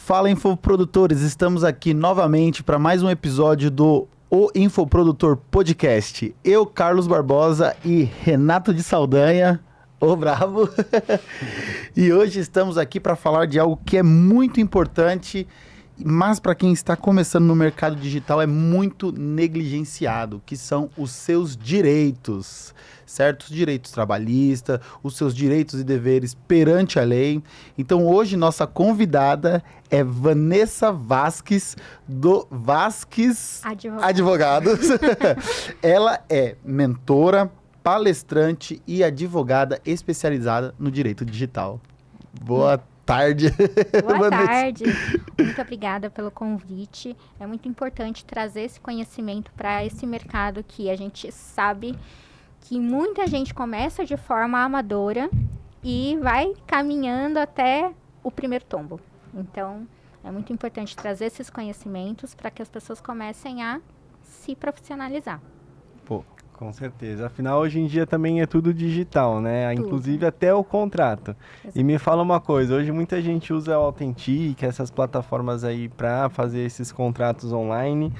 Fala, infoprodutores, estamos aqui novamente para mais um episódio do O Infoprodutor Podcast. Eu, Carlos Barbosa e Renato de Saldanha, o Bravo. E hoje estamos aqui para falar de algo que é muito importante, mas para quem está começando no mercado digital é muito negligenciado, que são os seus direitos, certo? Os direitos trabalhistas, os seus direitos e deveres perante a lei. Então hoje nossa convidada é Vanessa Vasques, do Vasques Advogados. Ela é mentora, palestrante e advogada especializada no direito digital. Boa tarde. Boa tarde. Muito obrigada pelo convite. É muito importante trazer esse conhecimento para esse mercado que a gente sabe que muita gente começa de forma amadora e vai caminhando até o primeiro tombo. Então, é muito importante trazer esses conhecimentos para que as pessoas comecem a se profissionalizar. Pô, com certeza. Afinal, hoje em dia também é tudo digital, né? Tudo. Inclusive até o contrato. Exato. E me fala uma coisa, hoje muita gente usa o Authentic, essas plataformas aí para fazer esses contratos online,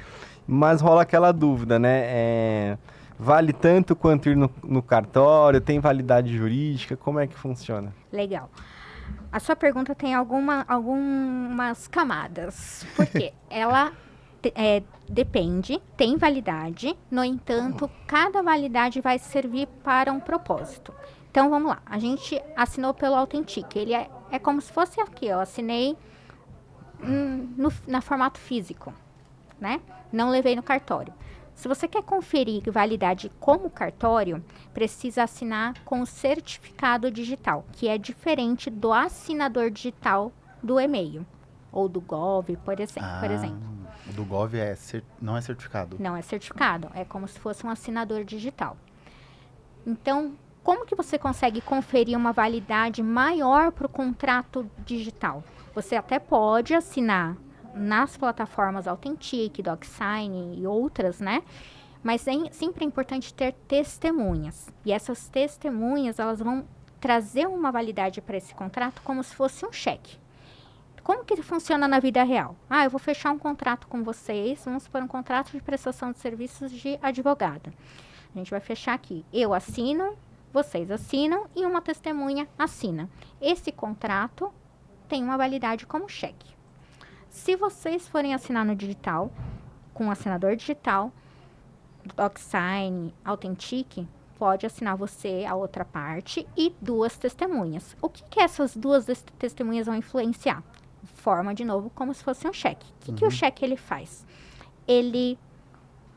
mas rola aquela dúvida, né? Vale tanto quanto ir no cartório? Tem validade jurídica? Como é que funciona? Legal. A sua pergunta tem algumas camadas. Por quê? Ela depende, tem validade, no entanto, cada validade vai servir para um propósito. Então, vamos lá. A gente assinou pelo Authentic. Ele é como se fosse aqui, eu assinei na formato físico, né? Não levei no cartório. Se você quer conferir validade como cartório, precisa assinar com o certificado digital, que é diferente do assinador digital do e-mail ou do Gov, por exemplo. Do Gov não é certificado? Não é certificado, é como se fosse um assinador digital. Então, como que você consegue conferir uma validade maior para o contrato digital? Você até pode assinar nas plataformas Authentic, DocSign e outras, né? Mas sempre é importante ter testemunhas. E essas testemunhas, elas vão trazer uma validade para esse contrato como se fosse um cheque. Como que funciona na vida real? Eu vou fechar um contrato com vocês, vamos supor um contrato de prestação de serviços de advogado. A gente vai fechar aqui. Eu assino, vocês assinam e uma testemunha assina. Esse contrato tem uma validade como cheque. Se vocês forem assinar no digital, com um assinador digital, DocSign, Authentic, pode assinar você, a outra parte, e duas testemunhas. O que essas duas testemunhas vão influenciar? Forma, de novo, como se fosse um cheque. O que o cheque ele faz? Ele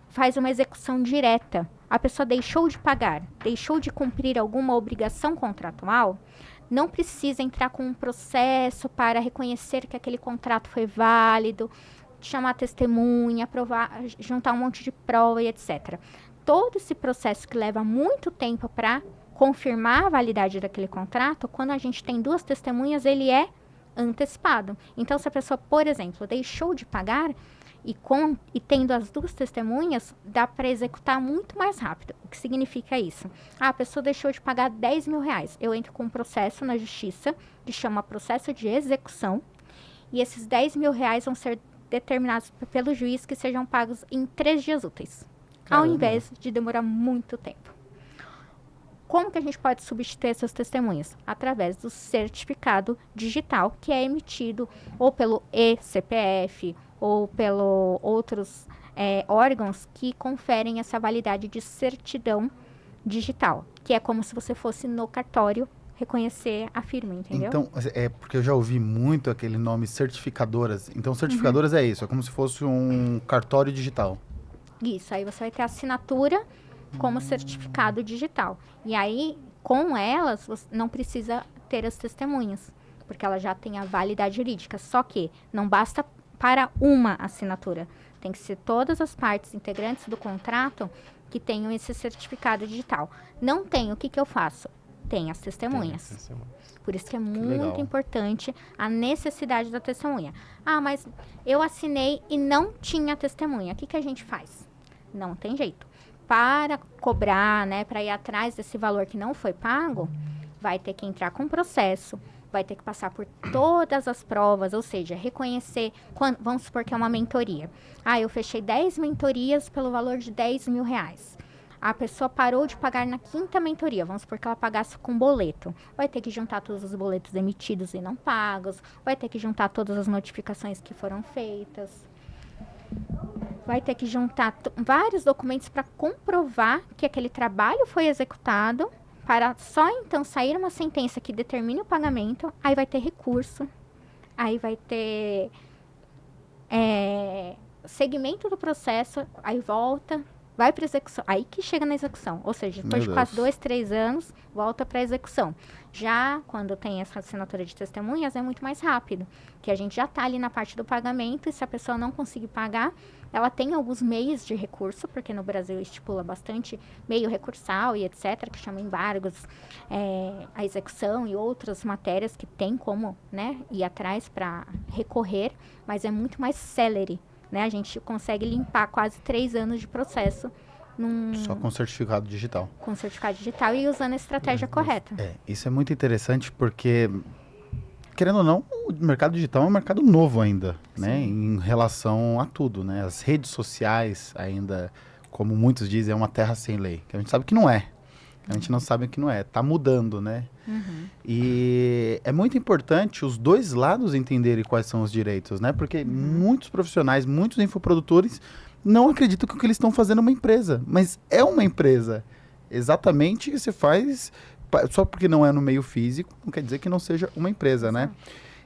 faz uma execução direta. A pessoa deixou de pagar, deixou de cumprir alguma obrigação contratual, não precisa entrar com um processo para reconhecer que aquele contrato foi válido, chamar testemunha, provar, juntar um monte de prova e etc. Todo esse processo que leva muito tempo para confirmar a validade daquele contrato, quando a gente tem duas testemunhas, ele é antecipado. Então, se a pessoa, por exemplo, deixou de pagar e tendo as duas testemunhas, dá para executar muito mais rápido. O que significa isso? A pessoa deixou de pagar 10 mil reais. Eu entro com um processo na justiça, que chama processo de execução, e esses 10 mil reais vão ser determinados pelo juiz que sejam pagos em 3 dias úteis, ao invés de demorar muito tempo. Como que a gente pode substituir essas testemunhas? Através do certificado digital, que é emitido ou pelo eCPF, ou pelo outros órgãos que conferem essa validade de certidão digital, que é como se você fosse no cartório reconhecer a firma, entendeu? Então, porque eu já ouvi muito aquele nome certificadoras. Então, certificadoras é isso, é como se fosse um cartório digital. Isso, aí você vai ter a assinatura como certificado digital. E aí, com elas, você não precisa ter as testemunhas, porque ela já tem a validade jurídica. Só que não basta para uma assinatura. Tem que ser todas as partes integrantes do contrato que tenham esse certificado digital. Não tem, o que eu faço? Tem as testemunhas. Por isso que é muito importante a necessidade da testemunha. Mas eu assinei e não tinha testemunha. O que a gente faz? Não tem jeito. Para cobrar, né, para ir atrás desse valor que não foi pago, vai ter que entrar com processo, vai ter que passar por todas as provas, ou seja, reconhecer, vamos supor que é uma mentoria. Ah, eu fechei 10 mentorias pelo valor de R$10.000. A pessoa parou de pagar na 5ª mentoria, vamos supor que ela pagasse com boleto. Vai ter que juntar todos os boletos emitidos e não pagos, vai ter que juntar todas as notificações que foram feitas, vai ter que juntar vários documentos para comprovar que aquele trabalho foi executado, para só então sair uma sentença que determine o pagamento. Aí vai ter recurso, aí vai ter segmento do processo, aí volta, vai para execução, aí que chega na execução. Ou seja, depois de quase 2, 3 anos, volta para execução. Já quando tem essa assinatura de testemunhas, é muito mais rápido, que a gente já está ali na parte do pagamento, e se a pessoa não conseguir pagar, ela tem alguns meios de recurso, porque no Brasil estipula bastante meio recursal e etc., que chama embargos, a execução e outras matérias que tem como, né, ir atrás para recorrer, mas é muito mais célere, né? A gente consegue limpar quase 3 anos de processo só com certificado digital. Com certificado digital e usando a estratégia correta. Isso é muito interessante porque, querendo ou não, o mercado digital é um mercado novo ainda, né? Em relação a tudo, né? As redes sociais ainda, como muitos dizem, é uma terra sem lei. Que a gente sabe que não é. A gente não sabe que não é. Tá mudando, né? E é muito importante os dois lados entenderem quais são os direitos, né? Porque muitos profissionais, muitos infoprodutores não acreditam que o que eles estão fazendo é uma empresa. Mas é uma empresa. Exatamente o que você faz, só porque não é no meio físico, não quer dizer que não seja uma empresa, né?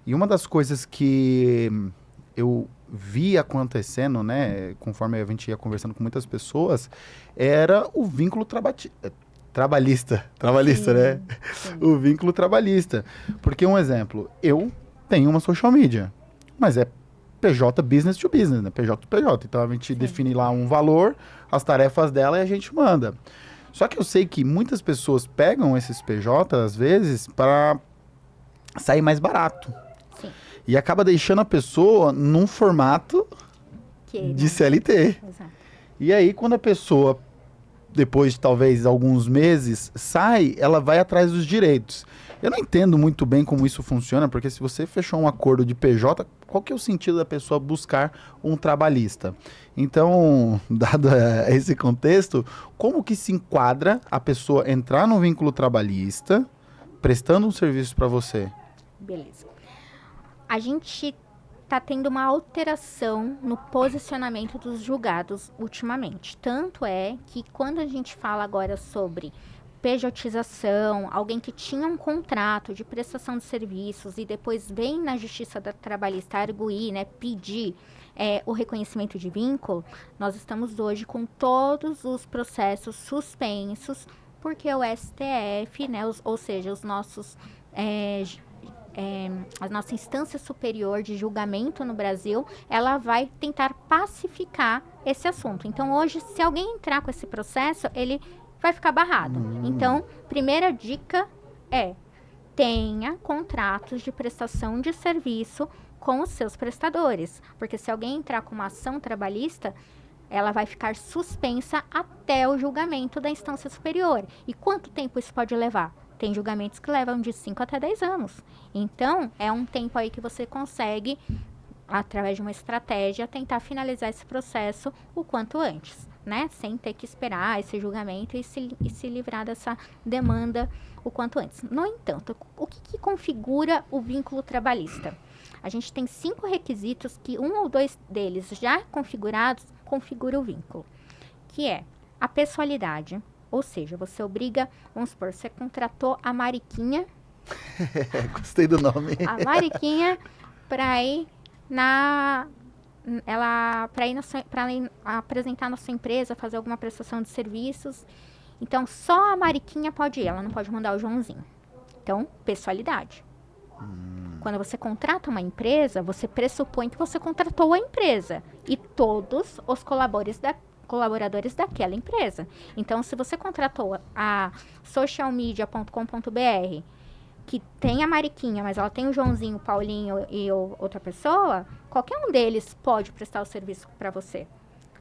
E uma das coisas que eu vi acontecendo, né? Conforme a gente ia conversando com muitas pessoas, era o vínculo trabalhista, né? Sim. O vínculo trabalhista. Porque, um exemplo, eu tenho uma social media, mas é PJ business to business, né? PJ to PJ. Então, a gente define lá um valor, as tarefas dela e a gente manda. Só que eu sei que muitas pessoas pegam esses PJ, às vezes, para sair mais barato. Sim. E acaba deixando a pessoa num formato de CLT. Exato. E aí, quando a pessoa, depois de talvez alguns meses, sai, ela vai atrás dos direitos. Eu não entendo muito bem como isso funciona, porque se você fechou um acordo de PJ, qual que é o sentido da pessoa buscar um trabalhista? Então, dado esse contexto, como que se enquadra a pessoa entrar no vínculo trabalhista, prestando um serviço para você? Beleza. A gente está tendo uma alteração no posicionamento dos julgados ultimamente. Tanto é que quando a gente fala agora sobre pejotização, alguém que tinha um contrato de prestação de serviços e depois vem na Justiça Trabalhista arguir, né, pedir o reconhecimento de vínculo, nós estamos hoje com todos os processos suspensos, porque o STF, né, ou seja, os nossos... a nossa instância superior de julgamento no Brasil, ela vai tentar pacificar esse assunto. Então, hoje, se alguém entrar com esse processo, ele vai ficar barrado. Então, primeira dica é: tenha contratos de prestação de serviço com os seus prestadores. Porque se alguém entrar com uma ação trabalhista, ela vai ficar suspensa até o julgamento da instância superior. E quanto tempo isso pode levar? Tem julgamentos que levam de 5 até 10 anos. Então, é um tempo aí que você consegue, através de uma estratégia, tentar finalizar esse processo o quanto antes, né? Sem ter que esperar esse julgamento e se livrar dessa demanda o quanto antes. No entanto, o que configura o vínculo trabalhista? A gente tem 5 requisitos que 1 ou 2 deles já configurados configura o vínculo, que é a pessoalidade. Ou seja, você obriga, vamos supor, você contratou a Mariquinha. Gostei do nome. A Mariquinha para ir apresentar na sua empresa, fazer alguma prestação de serviços. Então, só a Mariquinha pode ir, ela não pode mandar o Joãozinho. Então, pessoalidade. Quando você contrata uma empresa, você pressupõe que você contratou a empresa e todos os colaboradores daquela empresa. Então, se você contratou a socialmedia.com.br, que tem a Mariquinha, mas ela tem o Joãozinho, o Paulinho e outra pessoa, qualquer um deles pode prestar o serviço para você.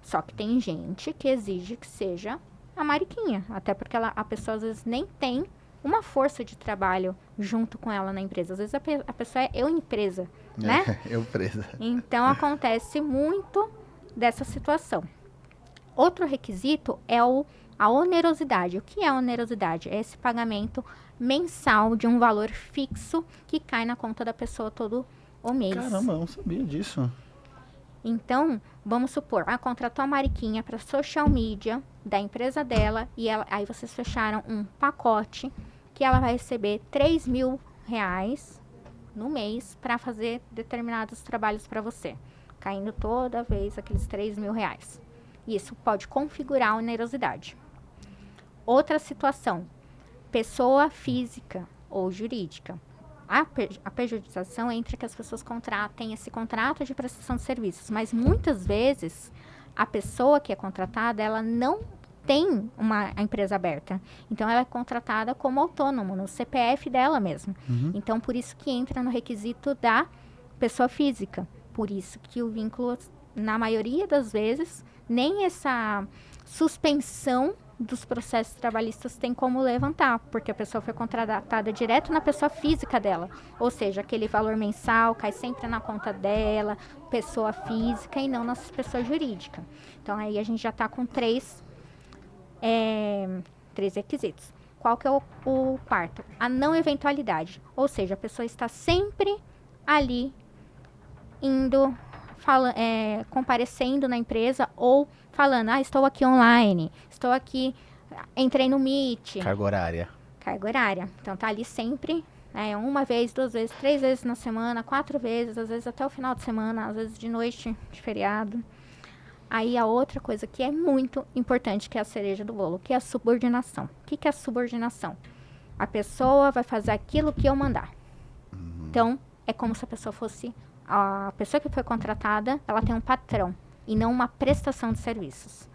Só que tem gente que exige que seja a Mariquinha, até porque a pessoa às vezes nem tem uma força de trabalho junto com ela na empresa. Às vezes a pessoa é eu empresa, né? Eu presa. Então, acontece muito dessa situação. Outro requisito é a onerosidade. O que é a onerosidade? É esse pagamento mensal de um valor fixo que cai na conta da pessoa todo o mês. Caramba, eu não sabia disso. Então, vamos supor, contratou a Mariquinha para social media da empresa dela e aí vocês fecharam um pacote que ela vai receber R$3.000 no mês para fazer determinados trabalhos para você, caindo toda vez aqueles R$3.000. Isso pode configurar a onerosidade. Outra situação, pessoa física ou jurídica. A pejotização é entre que as pessoas têm esse contrato de prestação de serviços, mas muitas vezes a pessoa que é contratada, ela não tem uma empresa aberta. Então, ela é contratada como autônomo, no CPF dela mesmo. Então, por isso que entra no requisito da pessoa física. Por isso que o vínculo, na maioria das vezes, nem essa suspensão dos processos trabalhistas tem como levantar, porque a pessoa foi contratada direto na pessoa física dela. Ou seja, aquele valor mensal cai sempre na conta dela, pessoa física, e não na pessoa jurídica. Então, aí a gente já está com três requisitos. Qual que é o quarto? A não eventualidade. Ou seja, a pessoa está sempre ali, indo, comparecendo na empresa ou falando, estou aqui online, estou aqui, entrei no Meet. Carga horária. Carga horária. Então, tá ali sempre, uma vez, 2 vezes, 3 vezes na semana, 4 vezes, às vezes até o final de semana, às vezes de noite, de feriado. Aí, a outra coisa que é muito importante, que é a cereja do bolo, que é a subordinação. O que é a subordinação? A pessoa vai fazer aquilo que eu mandar. Então, é como se a pessoa fosse... A pessoa que foi contratada, ela tem um patrão e não uma prestação de serviços.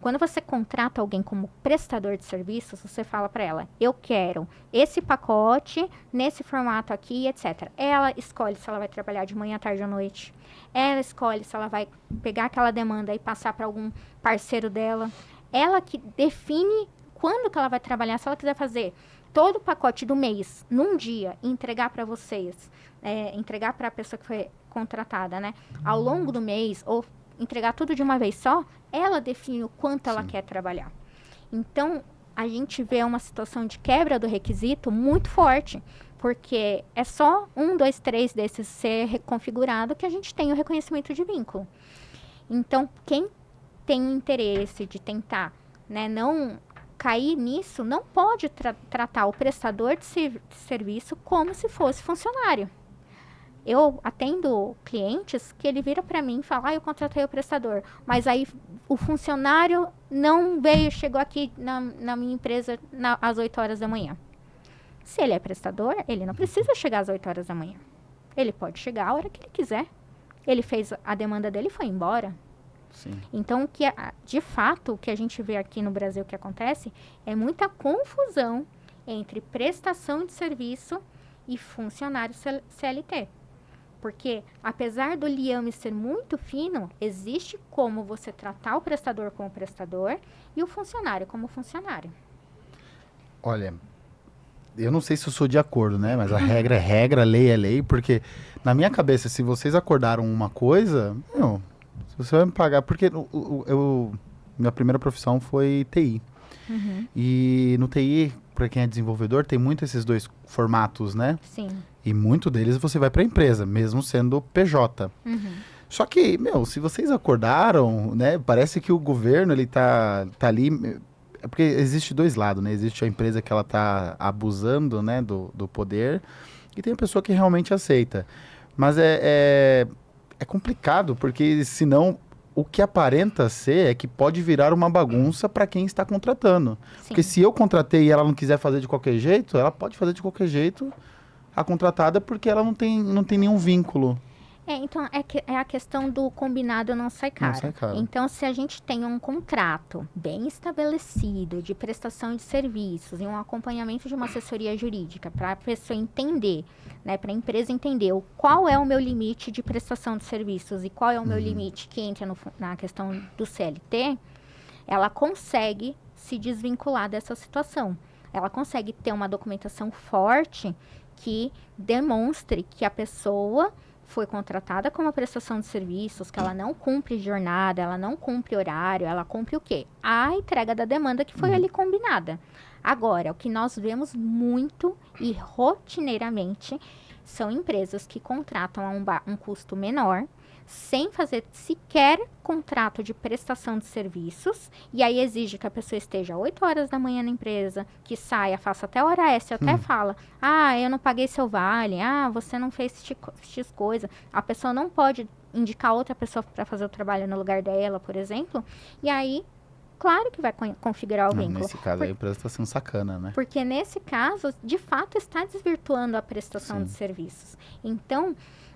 Quando você contrata alguém como prestador de serviços, você fala para ela, eu quero esse pacote, nesse formato aqui, etc. Ela escolhe se ela vai trabalhar de manhã, tarde ou noite. Ela escolhe se ela vai pegar aquela demanda e passar para algum parceiro dela. Ela que define quando que ela vai trabalhar. Se ela quiser fazer todo o pacote do mês, num dia, e entregar para vocês, entregar para a pessoa que foi contratada, né? Ao longo do mês, ou entregar tudo de uma vez só, ela define o quanto ela quer trabalhar. Então, a gente vê uma situação de quebra do requisito muito forte, porque é só 1, 2, 3 desses ser reconfigurado que a gente tem o reconhecimento de vínculo. Então, quem tem o interesse de tentar, né, não cair nisso, não pode tratar o prestador de serviço como se fosse funcionário. Eu atendo clientes que ele vira para mim e fala, eu contratei o prestador, mas aí o funcionário não veio, chegou aqui na minha empresa às 8 horas da manhã. Se ele é prestador, ele não precisa chegar às 8 horas da manhã. Ele pode chegar a hora que ele quiser. Ele fez a demanda dele e foi embora. Sim. Então, de fato, o que a gente vê aqui no Brasil que acontece é muita confusão entre prestação de serviço e funcionário CLT. Porque, apesar do liame ser muito fino, existe como você tratar o prestador como prestador e o funcionário como funcionário. Olha, eu não sei se eu sou de acordo, né? Mas a regra é regra, lei é lei, porque na minha cabeça, se vocês acordaram uma coisa, se você vai me pagar, porque minha primeira profissão foi TI. E no TI, para quem é desenvolvedor, tem muito esses dois formatos, né? Sim. E muito deles você vai para a empresa, mesmo sendo PJ. Só que, se vocês acordaram, né? Parece que o governo, ele tá ali... É porque existe dois lados, né? Existe a empresa que ela tá abusando, né? Do poder. E tem a pessoa que realmente aceita. Mas é complicado, porque senão... O que aparenta ser é que pode virar uma bagunça para quem está contratando. Sim. Porque se eu contratei e ela não quiser fazer de qualquer jeito, ela pode fazer de qualquer jeito a contratada porque ela não tem nenhum vínculo. Então, é a questão do combinado não sai caro. Não sai caro. Então, se a gente tem um contrato bem estabelecido de prestação de serviços e um acompanhamento de uma assessoria jurídica para a pessoa entender, né, para a empresa entender qual é o meu limite de prestação de serviços e qual é o meu limite que entra na questão do CLT, ela consegue se desvincular dessa situação. ela consegue ter uma documentação forte que demonstre que a pessoa foi contratada com uma prestação de serviços, que ela não cumpre jornada, ela não cumpre horário, ela cumpre o quê? A entrega da demanda que foi ali combinada. Agora, o que nós vemos muito e rotineiramente são empresas que contratam a um custo menor, sem fazer sequer contrato de prestação de serviços, e aí exige que a pessoa esteja 8 horas da manhã na empresa, que saia, faça até hora extra, até fala, eu não paguei seu vale, você não fez X coisa. A pessoa não pode indicar outra pessoa para fazer o trabalho no lugar dela, por exemplo, e aí, claro que vai configurar o vínculo. Nesse caso aí, a empresa está sendo sacana, né? Porque nesse caso, de fato, está desvirtuando a prestação de serviços. Então,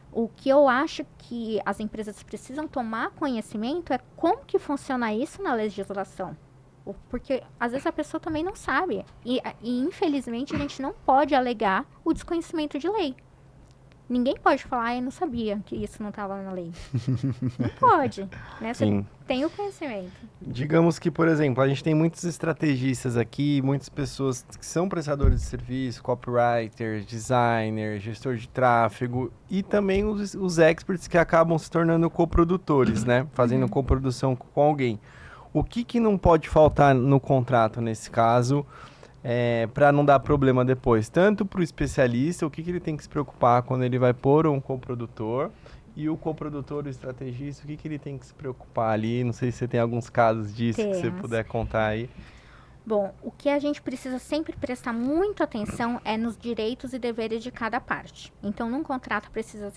o que eu acho que as empresas precisam tomar conhecimento é como que funciona isso na legislação. Porque, às vezes, a pessoa também não sabe. E infelizmente, a gente não pode alegar o desconhecimento de lei. Ninguém pode falar, eu não sabia que isso não estava na lei. Não pode, né? Você tem o conhecimento. Digamos que, por exemplo, a gente tem muitos estrategistas aqui, muitas pessoas que são prestadores de serviço, copywriters, designers, gestor de tráfego e também os experts que acabam se tornando coprodutores, né? Fazendo coprodução com alguém. O que não pode faltar no contrato nesse caso? Para não dar problema depois, tanto para o especialista, o que ele tem que se preocupar quando ele vai pôr um coprodutor, e o coprodutor, o estrategista, o que ele tem que se preocupar ali. Não sei se você tem alguns casos disso que você puder contar aí. Bom, o que a gente precisa sempre prestar muita atenção é nos direitos e deveres de cada parte. Então, num contrato precisa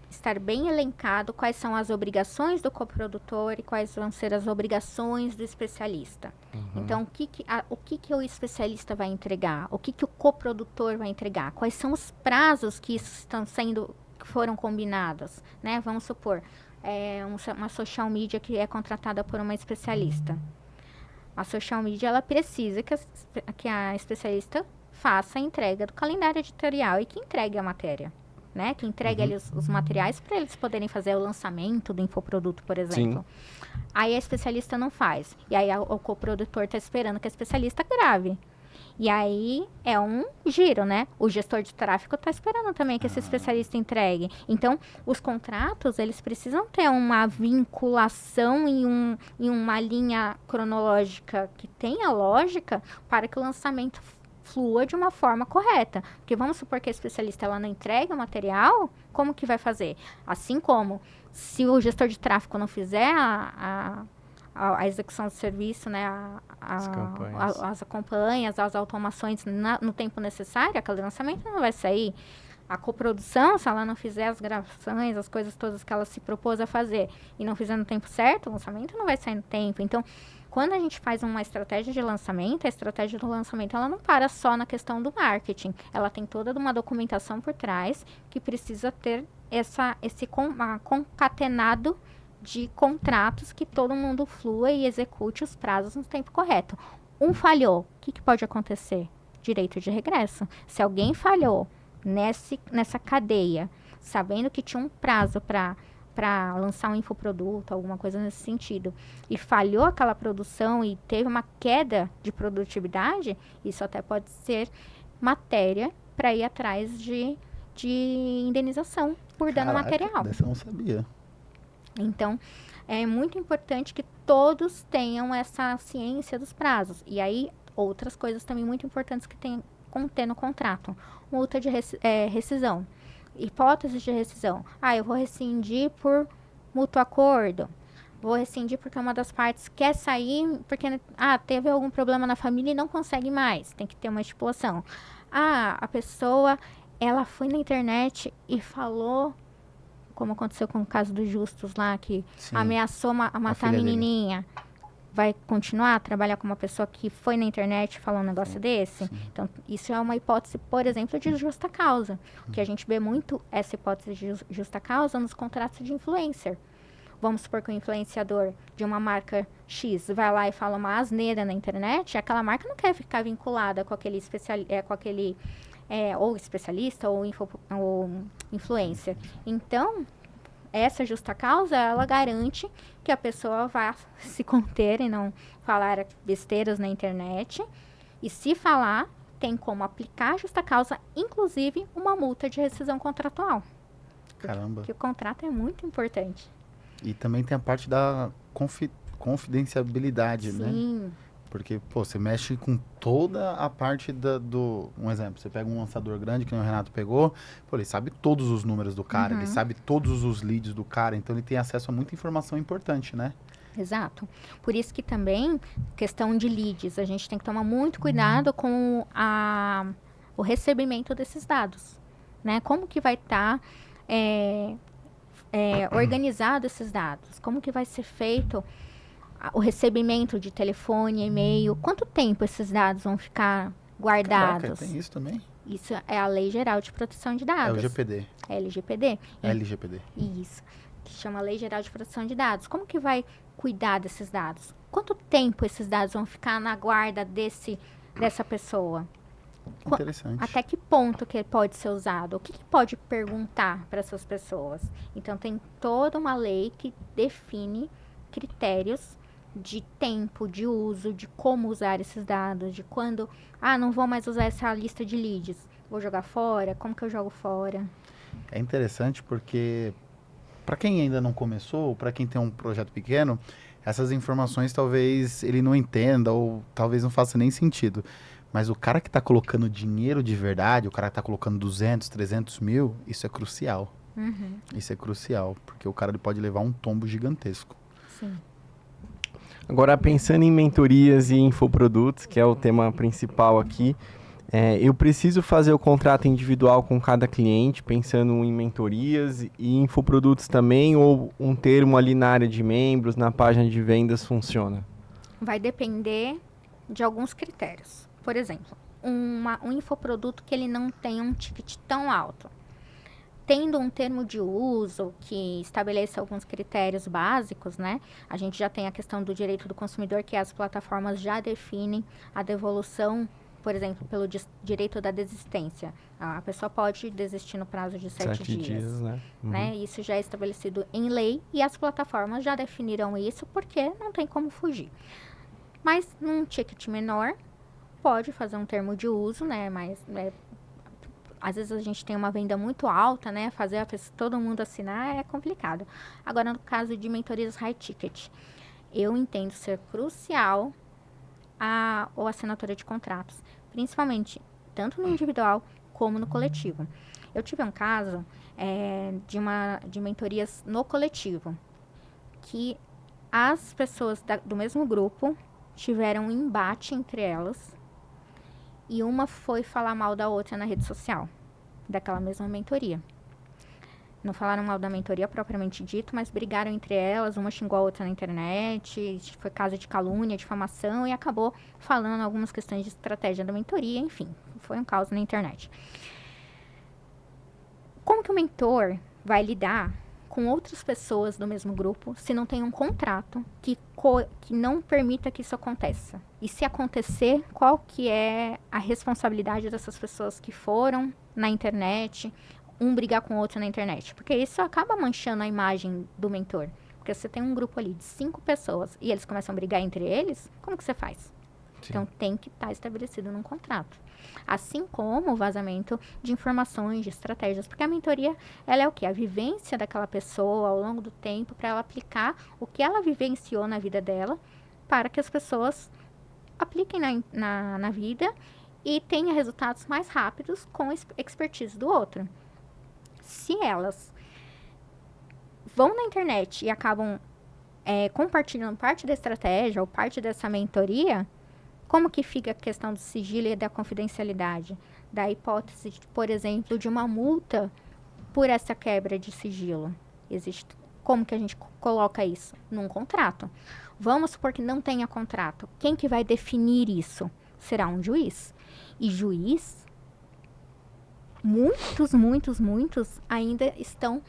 estar bem elencado quais são as obrigações do coprodutor e quais vão ser as obrigações do especialista. Então, o que o especialista vai entregar? O que o coprodutor vai entregar? Quais são os prazos que foram combinados, né? Vamos supor, uma social media que é contratada por uma especialista. A social media, ela precisa que a especialista faça a entrega do calendário editorial e que entregue a matéria, né? Que entregue ali os materiais para eles poderem fazer o lançamento do infoproduto, por exemplo. Sim. Aí a especialista não faz. E aí o coprodutor está esperando que a especialista grave. E aí é um giro, né? O gestor de tráfego está esperando também que esse especialista entregue. Então, os contratos, eles precisam ter uma vinculação em uma linha cronológica que tenha lógica para que o lançamento flua de uma forma correta. Porque vamos supor que a especialista ela não entrega o material, como que vai fazer? Assim como, se o gestor de tráfego não fizer a execução do serviço, né, as campanhas, as automações no tempo necessário, aquele lançamento não vai sair. A coprodução, se ela não fizer as gravações, as coisas todas que ela se propôs a fazer e não fizer no tempo certo, o lançamento não vai sair no tempo. Então, quando a gente faz uma estratégia de lançamento, a estratégia do lançamento ela não para só na questão do marketing. Ela tem toda uma documentação por trás que precisa ter esse concatenado de contratos que todo mundo flua e execute os prazos no tempo correto. Um falhou, o que pode acontecer? Direito de regresso. Se alguém falhou nessa cadeia, sabendo que tinha um prazo para lançar um infoproduto, alguma coisa nesse sentido, e falhou aquela produção e teve uma queda de produtividade, isso até pode ser matéria para ir atrás de indenização por dano material. Dessa eu não sabia. Então, é muito importante que todos tenham essa ciência dos prazos. E aí, outras coisas também muito importantes que tem que conter no contrato. Multa de rescisão. Hipóteses de rescisão. Eu vou rescindir por mútuo acordo. Vou rescindir porque uma das partes quer sair porque teve algum problema na família e não consegue mais. Tem que ter uma estipulação. A pessoa, ela foi na internet e falou, como aconteceu com o caso dos Justus lá, que ameaçou matar a menininha. Vai continuar a trabalhar com uma pessoa que foi na internet e falou um negócio desse? Sim. Então, isso é uma hipótese, por exemplo, de justa causa. Que a gente vê muito essa hipótese de justa causa nos contratos de influencer. Vamos supor que o influenciador de uma marca X vai lá e fala uma asneira na internet, aquela marca não quer ficar vinculada com aquele ou especialista ou influencer. Então, essa justa causa, ela garante que a pessoa vá se conter e não falar besteiras na internet. E se falar, tem como aplicar a justa causa, inclusive uma multa de rescisão contratual. Caramba. Porque o contrato é muito importante. E também tem a parte da confidencialidade, né? Sim. Porque, pô, você mexe com toda a parte do... Um exemplo, você pega um lançador grande, que nem o Renato pegou, pô, ele sabe todos os números do cara, ele sabe todos os leads do cara, então ele tem acesso a muita informação importante, né? Exato. Por isso que também, questão de leads, a gente tem que tomar muito cuidado com o recebimento desses dados, né? Como que vai estar organizado esses dados? Como que vai ser feito o recebimento de telefone, e-mail? Quanto tempo esses dados vão ficar guardados? Caraca, tem isso também? Isso é a Lei Geral de Proteção de Dados. É o GPD. LGPD? LGPD. Isso. Que chama Lei Geral de Proteção de Dados. Como que vai cuidar desses dados? Quanto tempo esses dados vão ficar na guarda dessa pessoa? Interessante. Até que ponto que pode ser usado? O que pode perguntar para essas pessoas? Então, tem toda uma lei que define critérios de tempo, de uso, de como usar esses dados, de quando... não vou mais usar essa lista de leads. Vou jogar fora? Como que eu jogo fora? É interessante porque, para quem ainda não começou, para quem tem um projeto pequeno, essas informações talvez ele não entenda ou talvez não faça nem sentido. Mas o cara que está colocando dinheiro de verdade, o cara que está colocando 200, 300 mil, isso é crucial. Isso é crucial, porque o cara ele pode levar um tombo gigantesco. Sim. Agora, pensando em mentorias e infoprodutos, que é o tema principal aqui, eu preciso fazer o contrato individual com cada cliente, pensando em mentorias e infoprodutos também, ou um termo ali na área de membros, na página de vendas funciona? Vai depender de alguns critérios. Por exemplo, um infoproduto que ele não tem um ticket tão alto. Tendo um termo de uso que estabeleça alguns critérios básicos, né? A gente já tem a questão do direito do consumidor, que as plataformas já definem a devolução, por exemplo, pelo direito da desistência. A pessoa pode desistir no prazo de 7 dias. Né? Né? Isso já é estabelecido em lei e as plataformas já definiram isso porque não tem como fugir. Mas num ticket menor, pode fazer um termo de uso, né? Mas às vezes a gente tem uma venda muito alta, né? Fazer todo mundo assinar é complicado. Agora, no caso de mentorias high ticket, eu entendo ser crucial a assinatura de contratos, principalmente tanto no individual como no coletivo. Eu tive um caso de mentorias no coletivo, que as pessoas do mesmo grupo tiveram um embate entre elas, e uma foi falar mal da outra na rede social, daquela mesma mentoria. Não falaram mal da mentoria propriamente dito, mas brigaram entre elas, uma xingou a outra na internet, foi caso de calúnia, difamação, e acabou falando algumas questões de estratégia da mentoria, enfim, foi um caos na internet. Como que o mentor vai lidar com outras pessoas do mesmo grupo se não tem um contrato que não permita que isso aconteça? E se acontecer, qual que é a responsabilidade dessas pessoas que foram na internet, um brigar com o outro na internet? Porque isso acaba manchando a imagem do mentor. Porque você tem um grupo ali de 5 pessoas e eles começam a brigar entre eles, como que você faz? Sim. Então, tem que estar estabelecido num contrato. Assim como o vazamento de informações, de estratégias. Porque a mentoria, ela é o quê? A vivência daquela pessoa ao longo do tempo para ela aplicar o que ela vivenciou na vida dela para que as pessoas apliquem na vida e tenham resultados mais rápidos com a expertise do outro. Se elas vão na internet e acabam compartilhando parte da estratégia ou parte dessa mentoria, como que fica a questão do sigilo e da confidencialidade? Da hipótese, por exemplo, de uma multa por essa quebra de sigilo. Como que a gente coloca isso? Num contrato. Vamos supor que não tenha contrato. Quem que vai definir isso? Será um juiz. E juiz, muitos ainda estão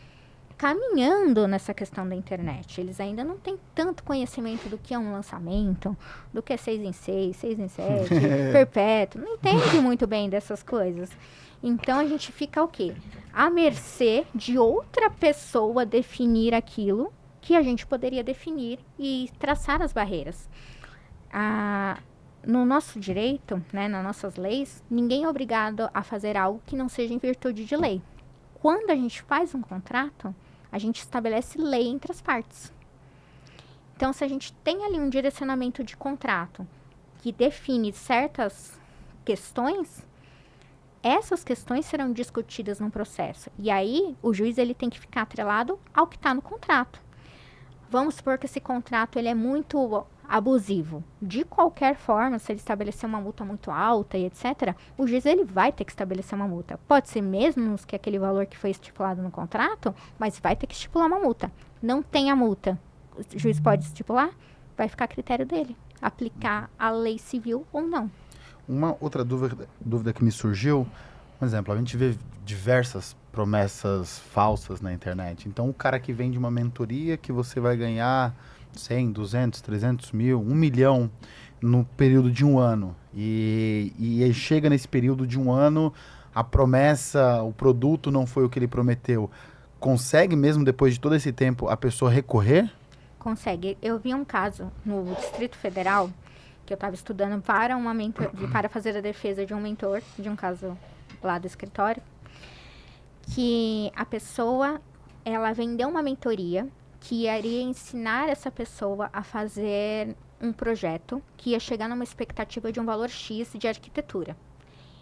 caminhando nessa questão da internet. Eles ainda não têm tanto conhecimento do que é um lançamento, do que é 6 em 6, 6 em 7, perpétuo. Não entende muito bem dessas coisas. Então, a gente fica o quê? À mercê de outra pessoa definir aquilo que a gente poderia definir e traçar as barreiras. no nosso direito, né, nas nossas leis, ninguém é obrigado a fazer algo que não seja em virtude de lei. Quando a gente faz um contrato, a gente estabelece lei entre as partes. Então, se a gente tem ali um direcionamento de contrato que define certas questões, essas questões serão discutidas no processo. E aí, o juiz ele tem que ficar atrelado ao que está no contrato. Vamos supor que esse contrato ele é muito abusivo. De qualquer forma, se ele estabelecer uma multa muito alta e etc., o juiz ele vai ter que estabelecer uma multa. Pode ser menos que aquele valor que foi estipulado no contrato, mas vai ter que estipular uma multa. Não tem a multa. O juiz pode estipular, vai ficar a critério dele. Aplicar a lei civil ou não. Uma outra dúvida que me surgiu, por exemplo, a gente vê diversas promessas falsas na internet. Então, o cara que vende uma mentoria que você vai ganhar 100, 200, 300 mil, 1 milhão no período de um ano. E aí chega nesse período de um ano, a promessa, o produto não foi o que ele prometeu. Consegue mesmo, depois de todo esse tempo, a pessoa recorrer? Consegue. Eu vi um caso no Distrito Federal, que eu estava estudando para fazer a defesa de um mentor, de um caso lá do escritório, que a pessoa, ela vendeu uma mentoria que iria ensinar essa pessoa a fazer um projeto que ia chegar numa expectativa de um valor X de arquitetura.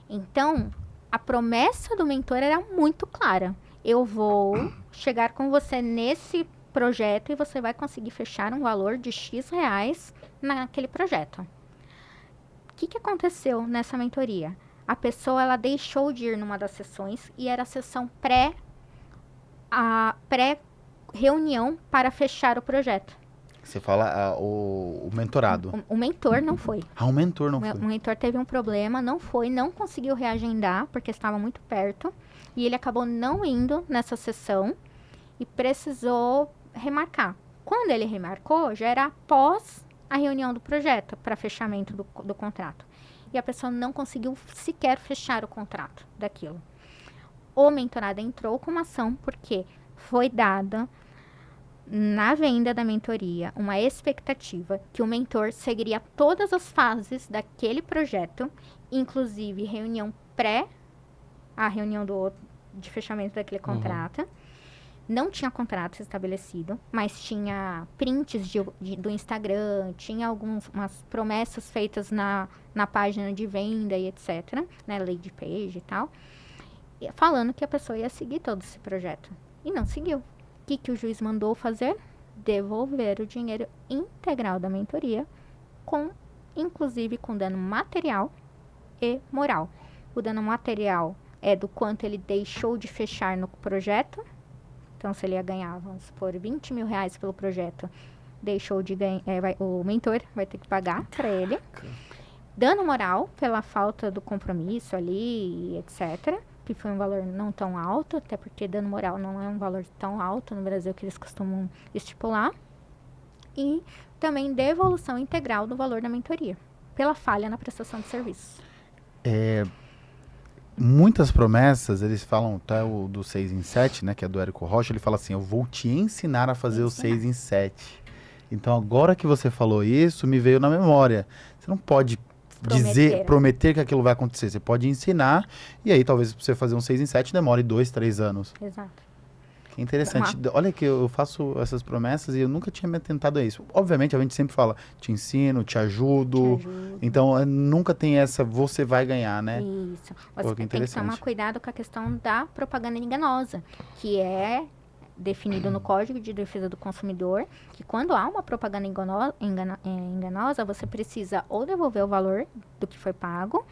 Então, a promessa do mentor era muito clara. Eu vou chegar com você nesse projeto e você vai conseguir fechar um valor de X reais naquele projeto. O que aconteceu nessa mentoria? A pessoa ela deixou de ir numa das sessões e era a sessão pré-reunião para fechar o projeto. Você fala o mentorado. O mentor não foi. O mentor não foi. O mentor teve um problema, não foi, não conseguiu reagendar porque estava muito perto e ele acabou não indo nessa sessão e precisou remarcar. Quando ele remarcou, já era após a reunião do projeto para fechamento do contrato. E a pessoa não conseguiu sequer fechar o contrato daquilo. O mentorado entrou com uma ação porque foi dada na venda da mentoria uma expectativa que o mentor seguiria todas as fases daquele projeto, inclusive reunião a reunião de fechamento daquele contrato. Não tinha contrato estabelecido, mas tinha prints do Instagram, tinha umas promessas feitas na página de venda e etc., né, landing page e tal, falando que a pessoa ia seguir todo esse projeto. E não seguiu. O que o juiz mandou fazer? Devolver o dinheiro integral da mentoria, inclusive com dano material e moral. O dano material é do quanto ele deixou de fechar no projeto. Então, se ele ia ganhar, vamos supor, 20 mil reais pelo projeto, deixou de ganhar, o mentor vai ter que pagar para ele. Dano moral, pela falta do compromisso ali, etc., que foi um valor não tão alto, até porque dano moral não é um valor tão alto no Brasil que eles costumam estipular. E também devolução integral do valor da mentoria, pela falha na prestação de serviço. Muitas promessas, eles falam, até o do 6 em 7, né, que é do Érico Rocha, ele fala assim, eu vou te ensinar a fazer o 6 em 7. Então, agora que você falou isso, me veio na memória. Você não pode prometer que aquilo vai acontecer. Você pode ensinar, e aí talvez você fazer um 6 em 7 demore 2, 3 anos. Exato. Que interessante. Olha que eu faço essas promessas e eu nunca tinha me atentado a isso. Obviamente, a gente sempre fala, te ensino, te ajudo. Então, nunca tem essa, você vai ganhar, né? Isso. Você tem que tomar cuidado com a questão da propaganda enganosa, que é definido no Código de Defesa do Consumidor, que quando há uma propaganda enganosa, você precisa ou devolver o valor do que foi pago,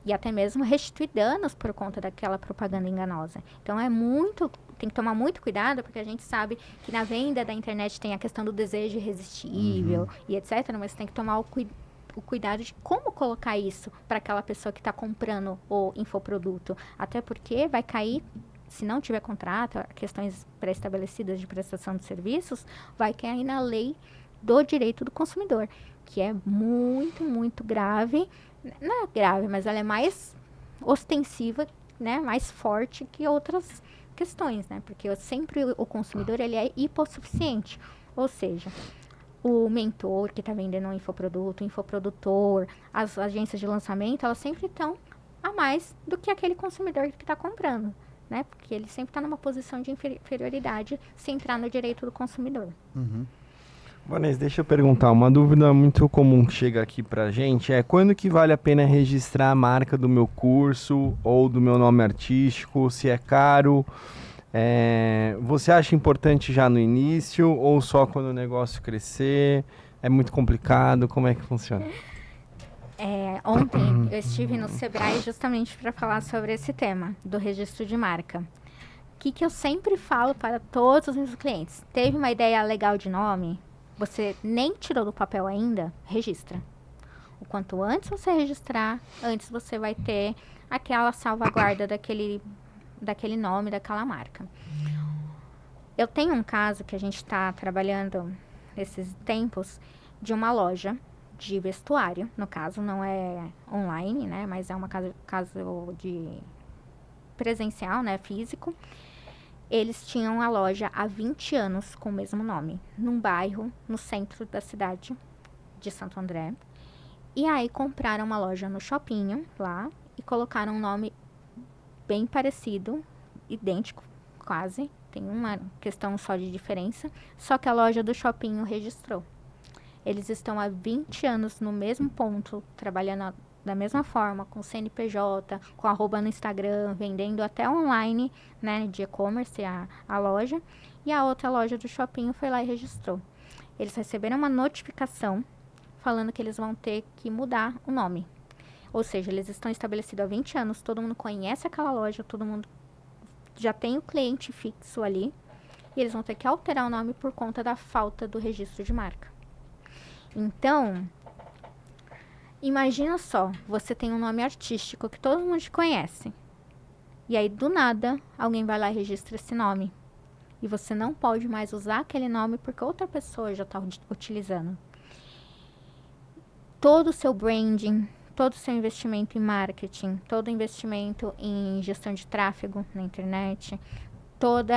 e até mesmo restituir danos por conta daquela propaganda enganosa. Então, tem que tomar muito cuidado, porque a gente sabe que na venda da internet tem a questão do desejo irresistível e etc., mas tem que tomar o cuidado de como colocar isso para aquela pessoa que está comprando o infoproduto. Até porque vai cair, se não tiver contrato, questões pré-estabelecidas de prestação de serviços, vai cair na lei do direito do consumidor, que é muito, muito grave. Não é grave, mas ela é mais ostensiva, né, mais forte que outras questões, né, porque sempre o consumidor ele é hipossuficiente, ou seja, o mentor que está vendendo um infoproduto, o infoprodutor, as agências de lançamento, elas sempre estão a mais do que aquele consumidor que está comprando, né? Porque ele sempre está numa posição de inferioridade se entrar no direito do consumidor. Vanessa, deixa eu perguntar, uma dúvida muito comum que chega aqui pra gente é quando que vale a pena registrar a marca do meu curso ou do meu nome artístico, se é caro, você acha importante já no início ou só quando o negócio crescer? É muito complicado, como é que funciona? Ontem eu estive no Sebrae justamente para falar sobre esse tema do registro de marca. O que eu sempre falo para todos os meus clientes? Teve uma ideia legal de nome? Você nem tirou do papel ainda? Registra. O quanto antes você registrar, antes você vai ter aquela salvaguarda daquele nome, daquela marca. Eu tenho um caso que a gente está trabalhando nesses tempos de uma loja de vestuário, no caso não é online, né, mas é uma caso de presencial, né, físico. Eles tinham a loja há 20 anos com o mesmo nome, num bairro no centro da cidade de Santo André. E aí compraram uma loja no shopping lá e colocaram um nome bem parecido, idêntico, quase. Tem uma questão só de diferença, só que a loja do shopping registrou. Eles estão há 20 anos no mesmo ponto, trabalhando da mesma forma, com CNPJ, com arroba no Instagram, vendendo até online, né, de e-commerce a loja. E a outra loja do shopping foi lá e registrou. Eles receberam uma notificação falando que eles vão ter que mudar o nome. Ou seja, eles estão estabelecidos há 20 anos, todo mundo conhece aquela loja, todo mundo já tem o cliente fixo ali. E eles vão ter que alterar o nome por conta da falta do registro de marca. Então, imagina só, você tem um nome artístico que todo mundo te conhece. E aí, do nada, alguém vai lá e registra esse nome. E você não pode mais usar aquele nome porque outra pessoa já está utilizando. Todo o seu branding, todo o seu investimento em marketing, todo o investimento em gestão de tráfego na internet, todo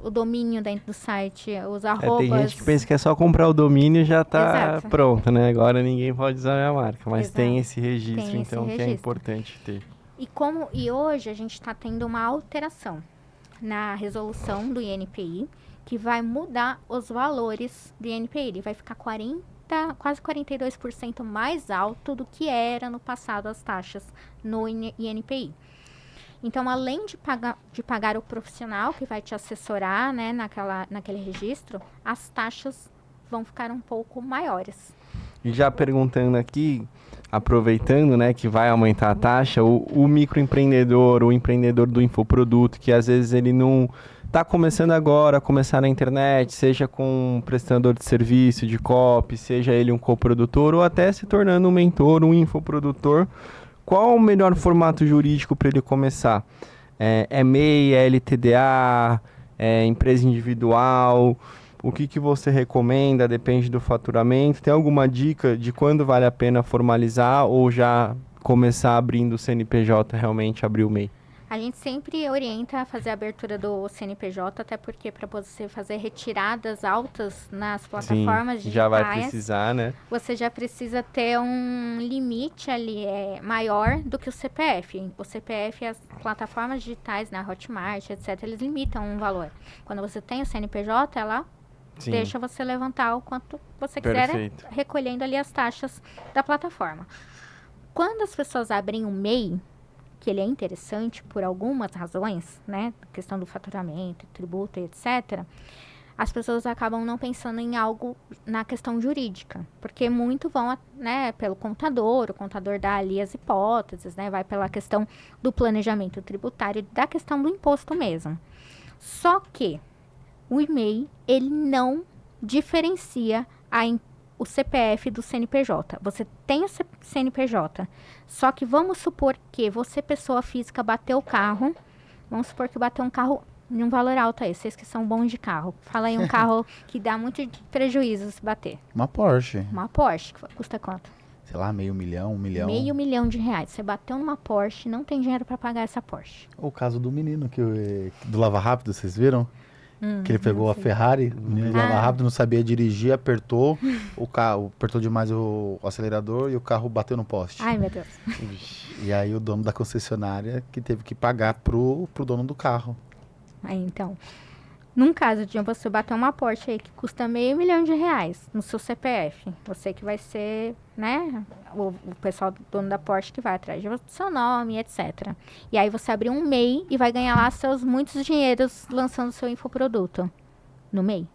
o domínio dentro do site, os arrobas. Tem gente que pensa que é só comprar o domínio e já tá Exato. pronto, né? Agora ninguém pode usar a minha marca, mas Exato. tem esse registro, Tem esse então, que é registro. importante ter. E hoje a gente está tendo uma alteração na resolução do INPI, que vai mudar os valores do INPI. Ele vai ficar quase 42% mais alto do que era no passado as taxas no INPI. Então, além de pagar o profissional que vai te assessorar, né, naquele registro, as taxas vão ficar um pouco maiores. E já perguntando aqui, aproveitando, né, que vai aumentar a taxa, o microempreendedor, o empreendedor do infoproduto, que às vezes ele não está começando agora a começar na internet, seja com um prestador de serviço, de copy, seja ele um coprodutor ou até se tornando um mentor, um infoprodutor, qual o melhor formato jurídico para ele começar? É MEI, é LTDA, é empresa individual? O que você recomenda? Depende do faturamento. Tem alguma dica de quando vale a pena formalizar ou já começar abrindo o CNPJ, realmente abrir o MEI? A gente sempre orienta a fazer a abertura do CNPJ, até porque para você fazer retiradas altas nas plataformas digitais, já vai precisar, né? Você já precisa ter um limite ali maior do que o CPF. O CPF, as plataformas digitais, na Hotmart, etc., eles limitam um valor. Quando você tem o CNPJ, ela deixa você levantar o quanto você quiser, Perfeito. recolhendo ali as taxas da plataforma. Quando as pessoas abrem um MEI, que ele é interessante por algumas razões, né, questão do faturamento, tributo, etc., as pessoas acabam não pensando em algo na questão jurídica, porque muito vão, né, pelo contador, o contador dá ali as hipóteses, né, vai pela questão do planejamento tributário, da questão do imposto mesmo. Só que o MEI, ele não diferencia o CPF do CNPJ. Você tem o CNPJ, só que vamos supor que você, pessoa física, bateu o carro. Vamos supor que bateu um carro de um valor alto aí. Vocês que são bons de carro. Fala aí um carro que dá muito prejuízo se bater. Uma Porsche. Uma Porsche, que custa quanto? Sei lá, $500.000, $1 milhão. R$500 milhão. Você bateu numa Porsche, não tem dinheiro para pagar essa Porsche. O caso do menino do Lava Rápido, vocês viram? Que ele pegou não a sei. Ferrari, o menino andava Ah. rápido, não sabia dirigir, apertou o carro, apertou demais o acelerador e o carro bateu no poste. Ai, meu Deus. E aí o dono da concessionária que teve que pagar pro dono do carro. Aí, então, num caso de você bater uma Porsche aí que custa R$500 mil no seu CPF, você que vai ser, né, o pessoal dono da Porsche que vai atrás do seu nome, etc. E aí você abrir um MEI e vai ganhar lá seus muitos dinheiros lançando seu infoproduto no MEI.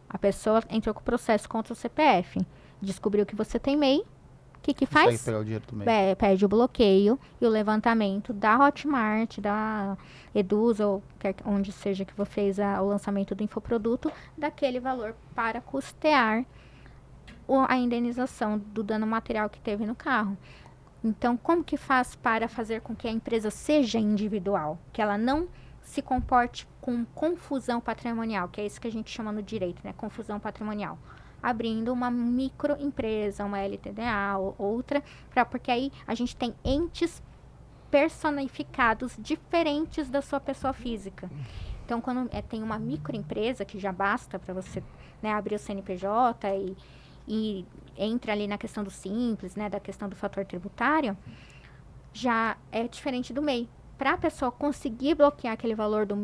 A pessoa entrou com o processo contra o CPF, descobriu que você tem MEI, o que Consegue faz? pegar o dinheiro também. Pede o bloqueio e o levantamento da Hotmart, da Eduz, ou onde seja que você fez o lançamento do infoproduto, daquele valor para custear a indenização do dano material que teve no carro. Então, como que faz para fazer com que a empresa seja individual? Que ela não se comporte com confusão patrimonial, que é isso que a gente chama no direito, né? Confusão patrimonial. Abrindo uma microempresa, uma LTDA ou outra, porque aí a gente tem entes personificados diferentes da sua pessoa física. Então, quando tem uma microempresa, que já basta para você, né, abrir o CNPJ e entra ali na questão do simples, né, da questão do fator tributário, já é diferente do MEI. Para a pessoa conseguir bloquear aquele valor da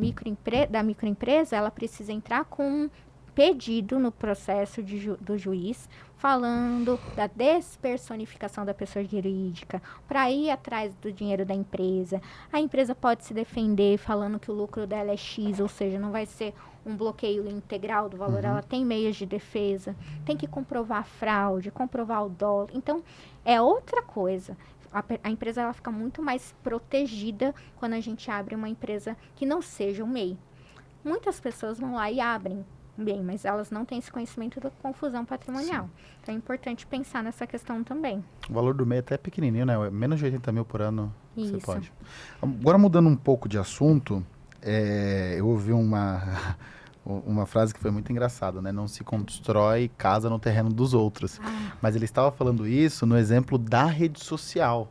microempresa, ela precisa entrar com um pedido no processo do juiz, falando da despersonificação da pessoa jurídica, para ir atrás do dinheiro da empresa. A empresa pode se defender falando que o lucro dela é X, ou seja, não vai ser um bloqueio integral do valor, ela tem meios de defesa, tem que comprovar a fraude, comprovar o dolo. Então, é outra coisa. A empresa ela fica muito mais protegida quando a gente abre uma empresa que não seja um MEI. Muitas pessoas vão lá e abrem bem, mas elas não têm esse conhecimento da confusão patrimonial. Sim. Então é importante pensar nessa questão também. O valor do MEI até é pequenininho, né? Menos de 80 mil por ano Isso. você pode. Agora, mudando um pouco de assunto, eu ouvi uma frase que foi muito engraçada, né? Não se constrói casa no terreno dos outros. Mas ele estava falando isso no exemplo da rede social,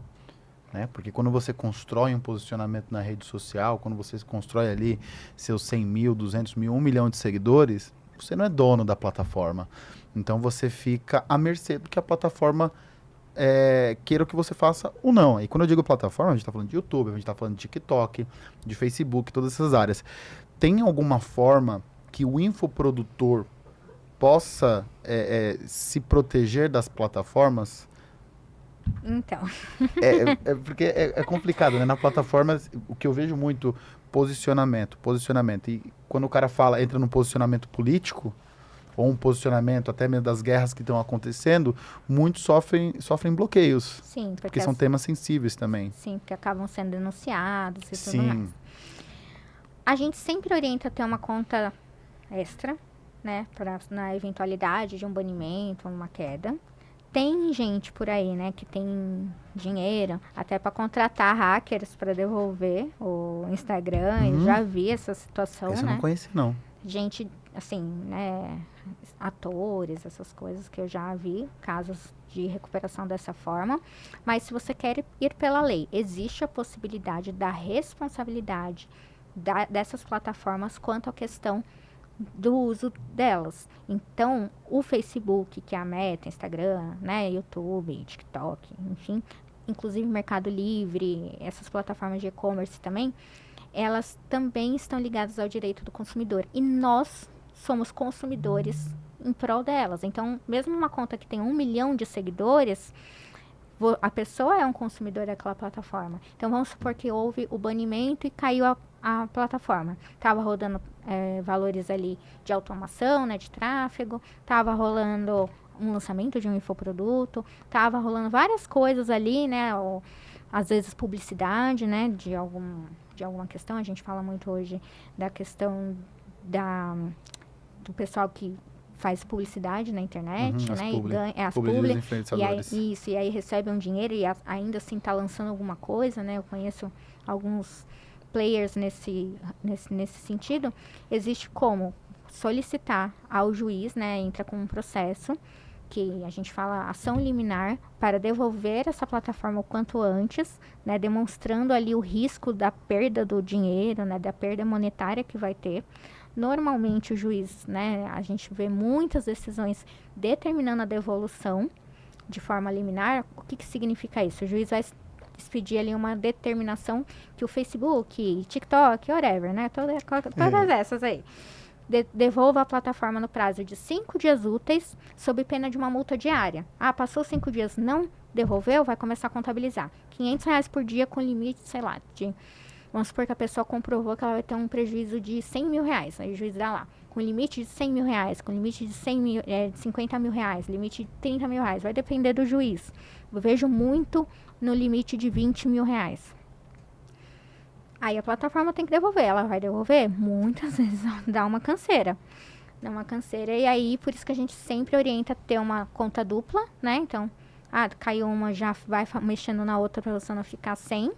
né? Porque quando você constrói um posicionamento na rede social, quando você constrói ali seus 100 mil, 200 mil, 1 milhão de seguidores, você não é dono da plataforma. Então você fica à mercê do que a plataforma queira que você faça ou não. E quando eu digo plataforma, a gente está falando de YouTube, a gente está falando de TikTok, de Facebook, todas essas áreas. Tem alguma forma que o infoprodutor possa se proteger das plataformas? Então. Porque é complicado, né? Na plataforma, o que eu vejo muito, posicionamento. E quando o cara entra num posicionamento político, ou um posicionamento até mesmo das guerras que estão acontecendo, muitos sofrem bloqueios. Sim, porque são temas sensíveis também. Sim, porque acabam sendo denunciados e Sim. tudo mais. A gente sempre orienta a ter uma conta extra, né? Na eventualidade de um banimento, uma queda. Tem gente por aí, né, que tem dinheiro até para contratar hackers para devolver o Instagram. Eu já vi essa situação, Essa né? eu não conheci, não. Gente, assim, né, atores, essas coisas que eu já vi, casos de recuperação dessa forma. Mas se você quer ir pela lei, existe a possibilidade da responsabilidade dessas plataformas quanto à questão do uso delas. Então, o Facebook, que é a Meta, Instagram, né, YouTube, TikTok, enfim, inclusive Mercado Livre, essas plataformas de e-commerce também, elas também estão ligadas ao direito do consumidor. E nós somos consumidores em prol delas. Então, mesmo uma conta que tem 1 milhão de seguidores, a pessoa é um consumidor daquela plataforma. Então, vamos supor que houve o banimento e caiu a plataforma. Estava rodando valores ali de automação, né, de tráfego, estava rolando um lançamento de um infoproduto, estava rolando várias coisas ali, né, ou, às vezes publicidade, né, de alguma questão. A gente fala muito hoje da questão do pessoal que faz publicidade na internet, né? E ganha as publi, e aí recebe um dinheiro e ainda assim está lançando alguma coisa, né? Eu conheço alguns players nesse sentido. Existe como solicitar ao juiz, né? Entra com um processo que a gente fala ação liminar para devolver essa plataforma o quanto antes, né? Demonstrando ali o risco da perda do dinheiro, né? Da perda monetária que vai ter. Normalmente o juiz, né, a gente vê muitas decisões determinando a devolução de forma liminar. O que significa isso? O juiz vai expedir ali uma determinação que o Facebook, TikTok, whatever, né, todas essas aí, devolva a plataforma no prazo de 5 dias úteis, sob pena de uma multa diária. Passou 5 dias, não devolveu, vai começar a contabilizar. R$ 500 por dia com limite, sei lá, vamos supor que a pessoa comprovou que ela vai ter um prejuízo de R$ 100 mil. Aí o juiz dá lá, com limite de R$ 100 mil, com limite de R$ 50 mil, limite de R$ 30 mil. Vai depender do juiz. Eu vejo muito no limite de R$ 20 mil. Aí a plataforma tem que devolver. Ela vai devolver? Muitas vezes dá uma canseira. E aí, por isso que a gente sempre orienta a ter uma conta dupla, né? Então, caiu uma, já vai mexendo na outra para você não ficar sem.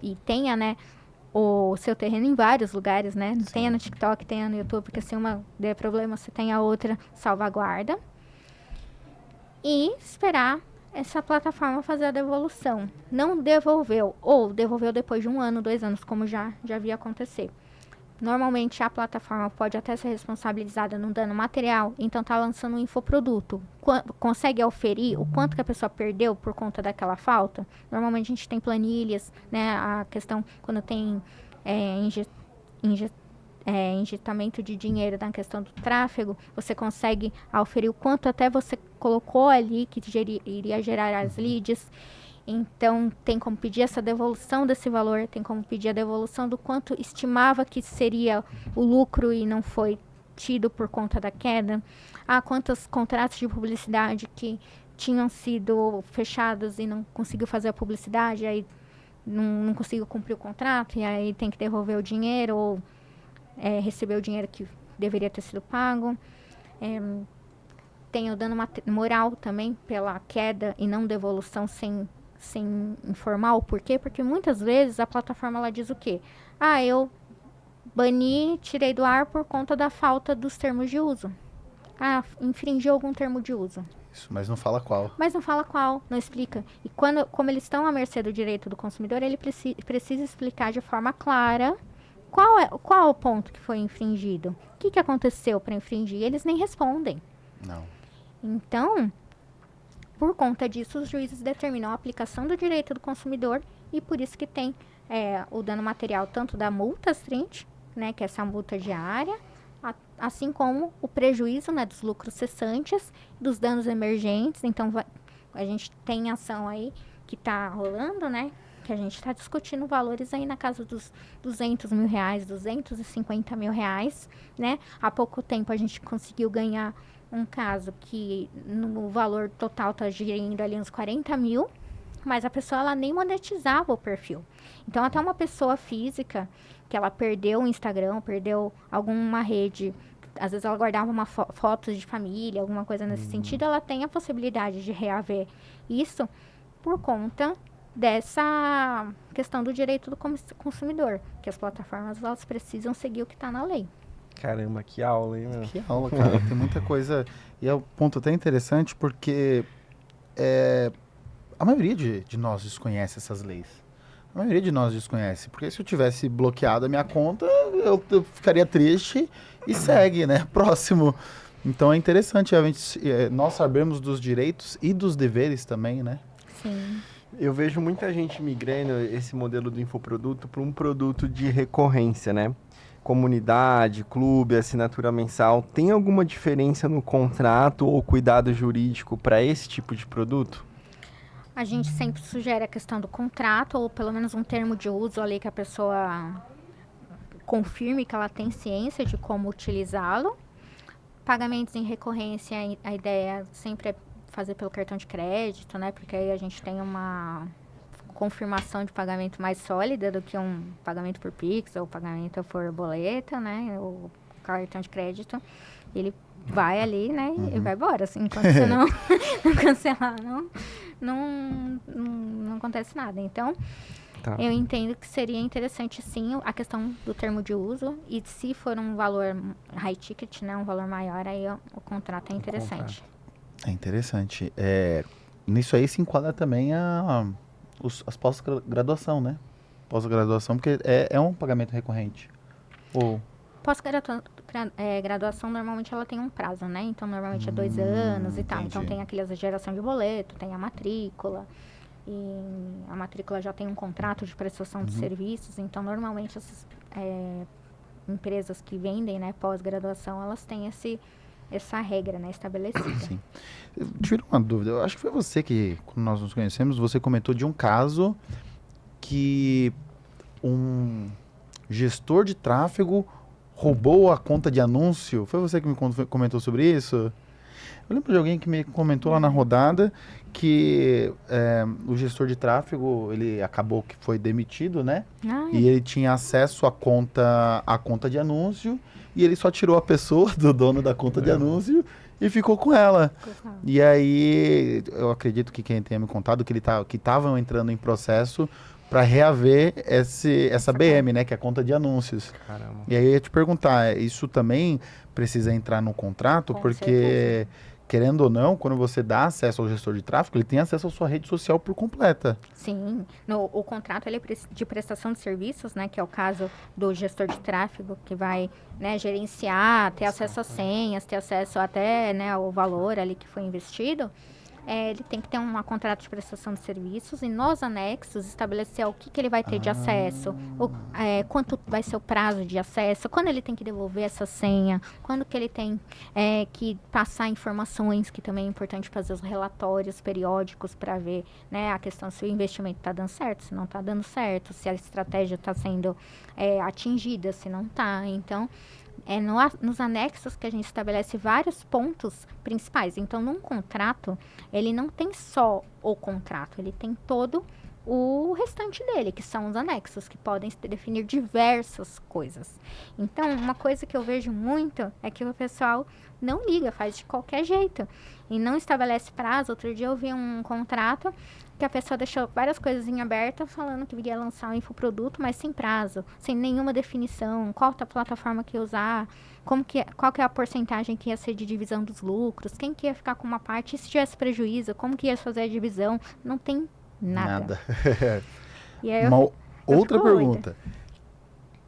E tenha, né, o seu terreno em vários lugares, né? Sim. Tenha no TikTok, tenha no YouTube, porque se uma der problema, você tem a outra salvaguarda. E esperar essa plataforma fazer a devolução. Não devolveu, ou devolveu depois de 1 ano, 2 anos, como já via acontecer. Normalmente a plataforma pode até ser responsabilizada no dano material, então tá lançando um infoproduto. Consegue auferir o quanto que a pessoa perdeu por conta daquela falta? Normalmente a gente tem planilhas, né? A questão quando tem injetamento de dinheiro na questão do tráfego, você consegue auferir o quanto até você colocou ali que iria gerar as leads. Então, tem como pedir essa devolução desse valor, tem como pedir a devolução do quanto estimava que seria o lucro e não foi tido por conta da queda. Quantos contratos de publicidade que tinham sido fechados e não conseguiu fazer a publicidade, aí não conseguiu cumprir o contrato, e aí tem que devolver o dinheiro ou receber o dinheiro que deveria ter sido pago. Tem o dano moral também pela queda e não devolução sem informar o porquê, porque muitas vezes a plataforma ela diz o quê? Eu bani, tirei do ar por conta da falta dos termos de uso. Infringiu algum termo de uso. Isso, mas não fala qual. Não explica. E como eles estão à mercê do direito do consumidor, ele precisa explicar de forma clara qual é o ponto que foi infringido. O que aconteceu para infringir? Eles nem respondem. Não. Então, por conta disso, os juízes determinam a aplicação do direito do consumidor e por isso que tem o dano material tanto da multa stint, né, que é essa multa diária, assim como o prejuízo, né, dos lucros cessantes, dos danos emergentes. Então, a gente tem ação aí que está rolando, né, que a gente está discutindo valores aí na casa dos R$ 200 mil, R$ 250 mil, né. Há pouco tempo a gente conseguiu ganhar um caso que no valor total está girando ali uns 40 mil, mas a pessoa ela nem monetizava o perfil. Então, até uma pessoa física que ela perdeu o Instagram, perdeu alguma rede, às vezes ela guardava fotos de família, alguma coisa nesse sentido, ela tem a possibilidade de reaver isso por conta dessa questão do direito do consumidor, que as plataformas elas precisam seguir o que está na lei. Caramba, que aula, hein, meu? Que aula, cara. Tem muita coisa. E é um ponto até interessante porque a maioria de nós desconhece essas leis. A maioria de nós desconhece. Porque se eu tivesse bloqueado a minha conta, eu ficaria triste e segue, né? Próximo. Então é interessante nós sabermos dos direitos e dos deveres também, né? Sim. Eu vejo muita gente migrando esse modelo do infoproduto para um produto de recorrência, né? Comunidade, clube, assinatura mensal, tem alguma diferença no contrato ou cuidado jurídico para esse tipo de produto? A gente sempre sugere a questão do contrato, ou pelo menos um termo de uso ali que a pessoa confirme que ela tem ciência de como utilizá-lo. Pagamentos em recorrência, a ideia sempre é fazer pelo cartão de crédito, né? Porque aí a gente tem uma confirmação de pagamento mais sólida do que um pagamento por Pix ou pagamento por boleta, né? O cartão de crédito, ele vai ali, né? E vai embora, assim, enquanto você não cancelar, não acontece nada. Então, eu entendo que seria interessante, sim, a questão do termo de uso, e se for um valor high ticket, né? Um valor maior, aí o contrato é interessante. É interessante. Nisso aí se enquadra também as pós-graduação, né? Pós-graduação, porque é um pagamento recorrente. Ou... graduação, normalmente ela tem um prazo, né? Então, normalmente é 2 anos e tal. Então, entendi. tem aquela geração de boleto, tem a matrícula. E a matrícula já tem um contrato de prestação de serviços. Então, normalmente, essas empresas que vendem, né, pós-graduação, elas têm essa regra, né, estabelecida. Sim. Eu tiro uma dúvida. Eu acho que foi você que, quando nós nos conhecemos, você comentou de um caso que um gestor de tráfego roubou a conta de anúncio. Foi você que me comentou sobre isso? Eu lembro de alguém que me comentou lá na rodada que o gestor de tráfego, ele acabou que foi demitido, né? E ele tinha acesso à conta de anúncio e ele só tirou a pessoa do dono da conta de anúncio e ficou com ela. E aí, eu acredito que quem tenha me contado que que estavam entrando em processo para reaver essa BM, né? Que é a conta de anúncios. Caramba. E aí eu ia te perguntar, isso também precisa entrar no contrato? Com Porque, certeza. querendo ou não, quando você dá acesso ao gestor de tráfego, ele tem acesso à sua rede social por completa. Sim, o contrato ele é de prestação de serviços, né, que é o caso do gestor de tráfego, que vai, né, gerenciar, ter acesso às senhas, ter acesso até, né, ao valor ali que foi investido. Ele tem que ter um contrato de prestação de serviços e nos anexos estabelecer o que ele vai ter de acesso, quanto vai ser o prazo de acesso, quando ele tem que devolver essa senha, quando que ele tem que passar informações, que também é importante fazer os relatórios periódicos para ver, né, a questão se o investimento está dando certo, se não está dando certo, se a estratégia está sendo atingida, se não está. Então, nos anexos que a gente estabelece vários pontos principais. Então, num contrato, ele não tem só o contrato, ele tem todo o restante dele, que são os anexos, que podem definir diversas coisas. Então, uma coisa que eu vejo muito é que o pessoal não liga, faz de qualquer jeito e não estabelece prazo. Outro dia eu vi um contrato que a pessoa deixou várias coisas em aberto, falando que ia lançar um infoproduto, mas sem prazo, sem nenhuma definição, qual a plataforma que ia usar, qual que é a porcentagem que ia ser de divisão dos lucros, quem que ia ficar com uma parte, e se tivesse prejuízo, como que ia fazer a divisão, não tem nada. E aí Outra fico pergunta.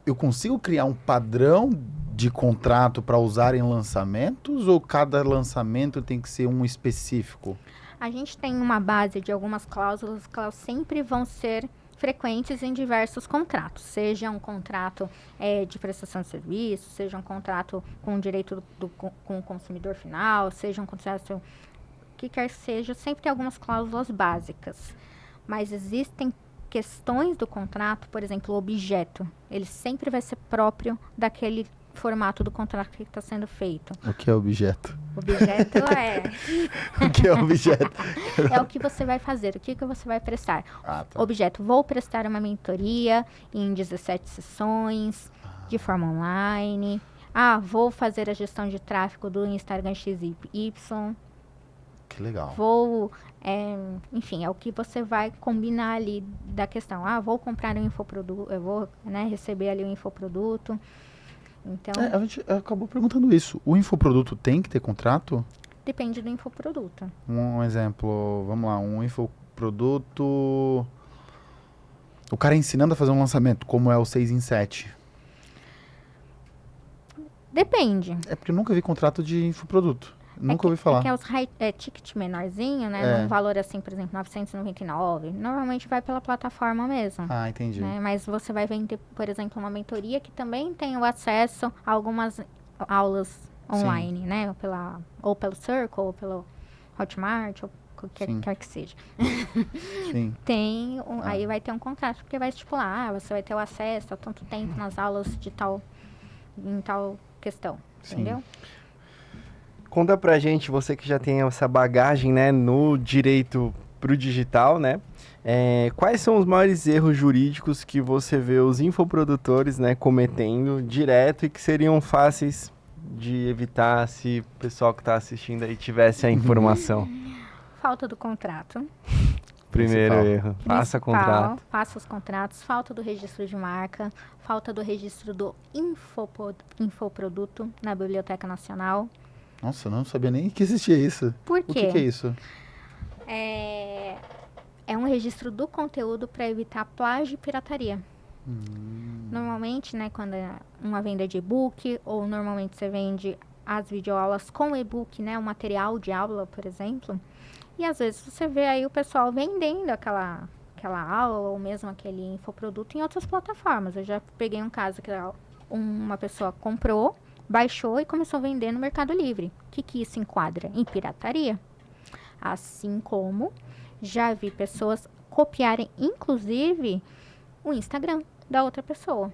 Eu consigo criar um padrão de contrato para usar em lançamentos ou cada lançamento tem que ser um específico? A gente tem uma base de algumas cláusulas que elas sempre vão ser frequentes em diversos contratos, seja um contrato de prestação de serviço, seja um contrato com direito com o consumidor final, seja um contrato que quer que seja, sempre tem algumas cláusulas básicas. Mas existem questões do contrato, por exemplo, o objeto, ele sempre vai ser próprio daquele formato do contrato que está sendo feito. O que é objeto? Objeto O que é objeto? é o que você vai fazer, o que você vai prestar. Ah, tá. Objeto, vou prestar uma mentoria em 17 sessões, de forma online. Vou fazer a gestão de tráfego do Instagram XY. Que legal. Enfim, é o que você vai combinar ali da questão. Vou comprar um infoproduto, eu vou, né, receber ali um infoproduto. Então, A gente acabou perguntando isso. O infoproduto tem que ter contrato? depende do infoproduto. Um exemplo, vamos lá, um infoproduto... O cara ensinando a fazer um lançamento, como é o 6 em 7. Depende. É porque eu nunca vi contrato de infoproduto. Nunca ouvi falar. É que é os ticket menorzinho, né? Num valor assim, por exemplo, 999. Normalmente vai pela plataforma mesmo. Ah, entendi. Né? Mas você vai vender, por exemplo, uma mentoria que também tem o acesso a algumas aulas online, né? Ou pelo Circle, ou pelo Hotmart, ou qualquer quer que seja. Sim. Aí vai ter um contrato, porque vai estipular, você vai ter o acesso a tanto tempo nas aulas em tal questão. Sim. Entendeu? Conta pra gente, você que já tem essa bagagem, né, no direito pro digital, né? Quais são os maiores erros jurídicos que você vê os infoprodutores, né, cometendo direto e que seriam fáceis de evitar se o pessoal que está assistindo aí tivesse a informação? Falta do contrato. Primeiro Principal. erro, faça contrato. Faça os contratos. Falta do registro de marca. Falta do registro do infoproduto na Biblioteca Nacional. Nossa, eu não sabia nem que existia isso. Por O quê? que é isso? É um registro do conteúdo para evitar plágio e pirataria. Normalmente, né, quando é uma venda de e-book, ou normalmente você vende as videoaulas com e-book, né, o material de aula, por exemplo. E às vezes você vê aí o pessoal vendendo aquela aula ou mesmo aquele infoproduto em outras plataformas. Eu já peguei um caso que uma pessoa comprou, baixou e começou a vender no Mercado Livre. O que isso enquadra? Em pirataria. Assim como já vi pessoas copiarem, inclusive, o Instagram da outra pessoa.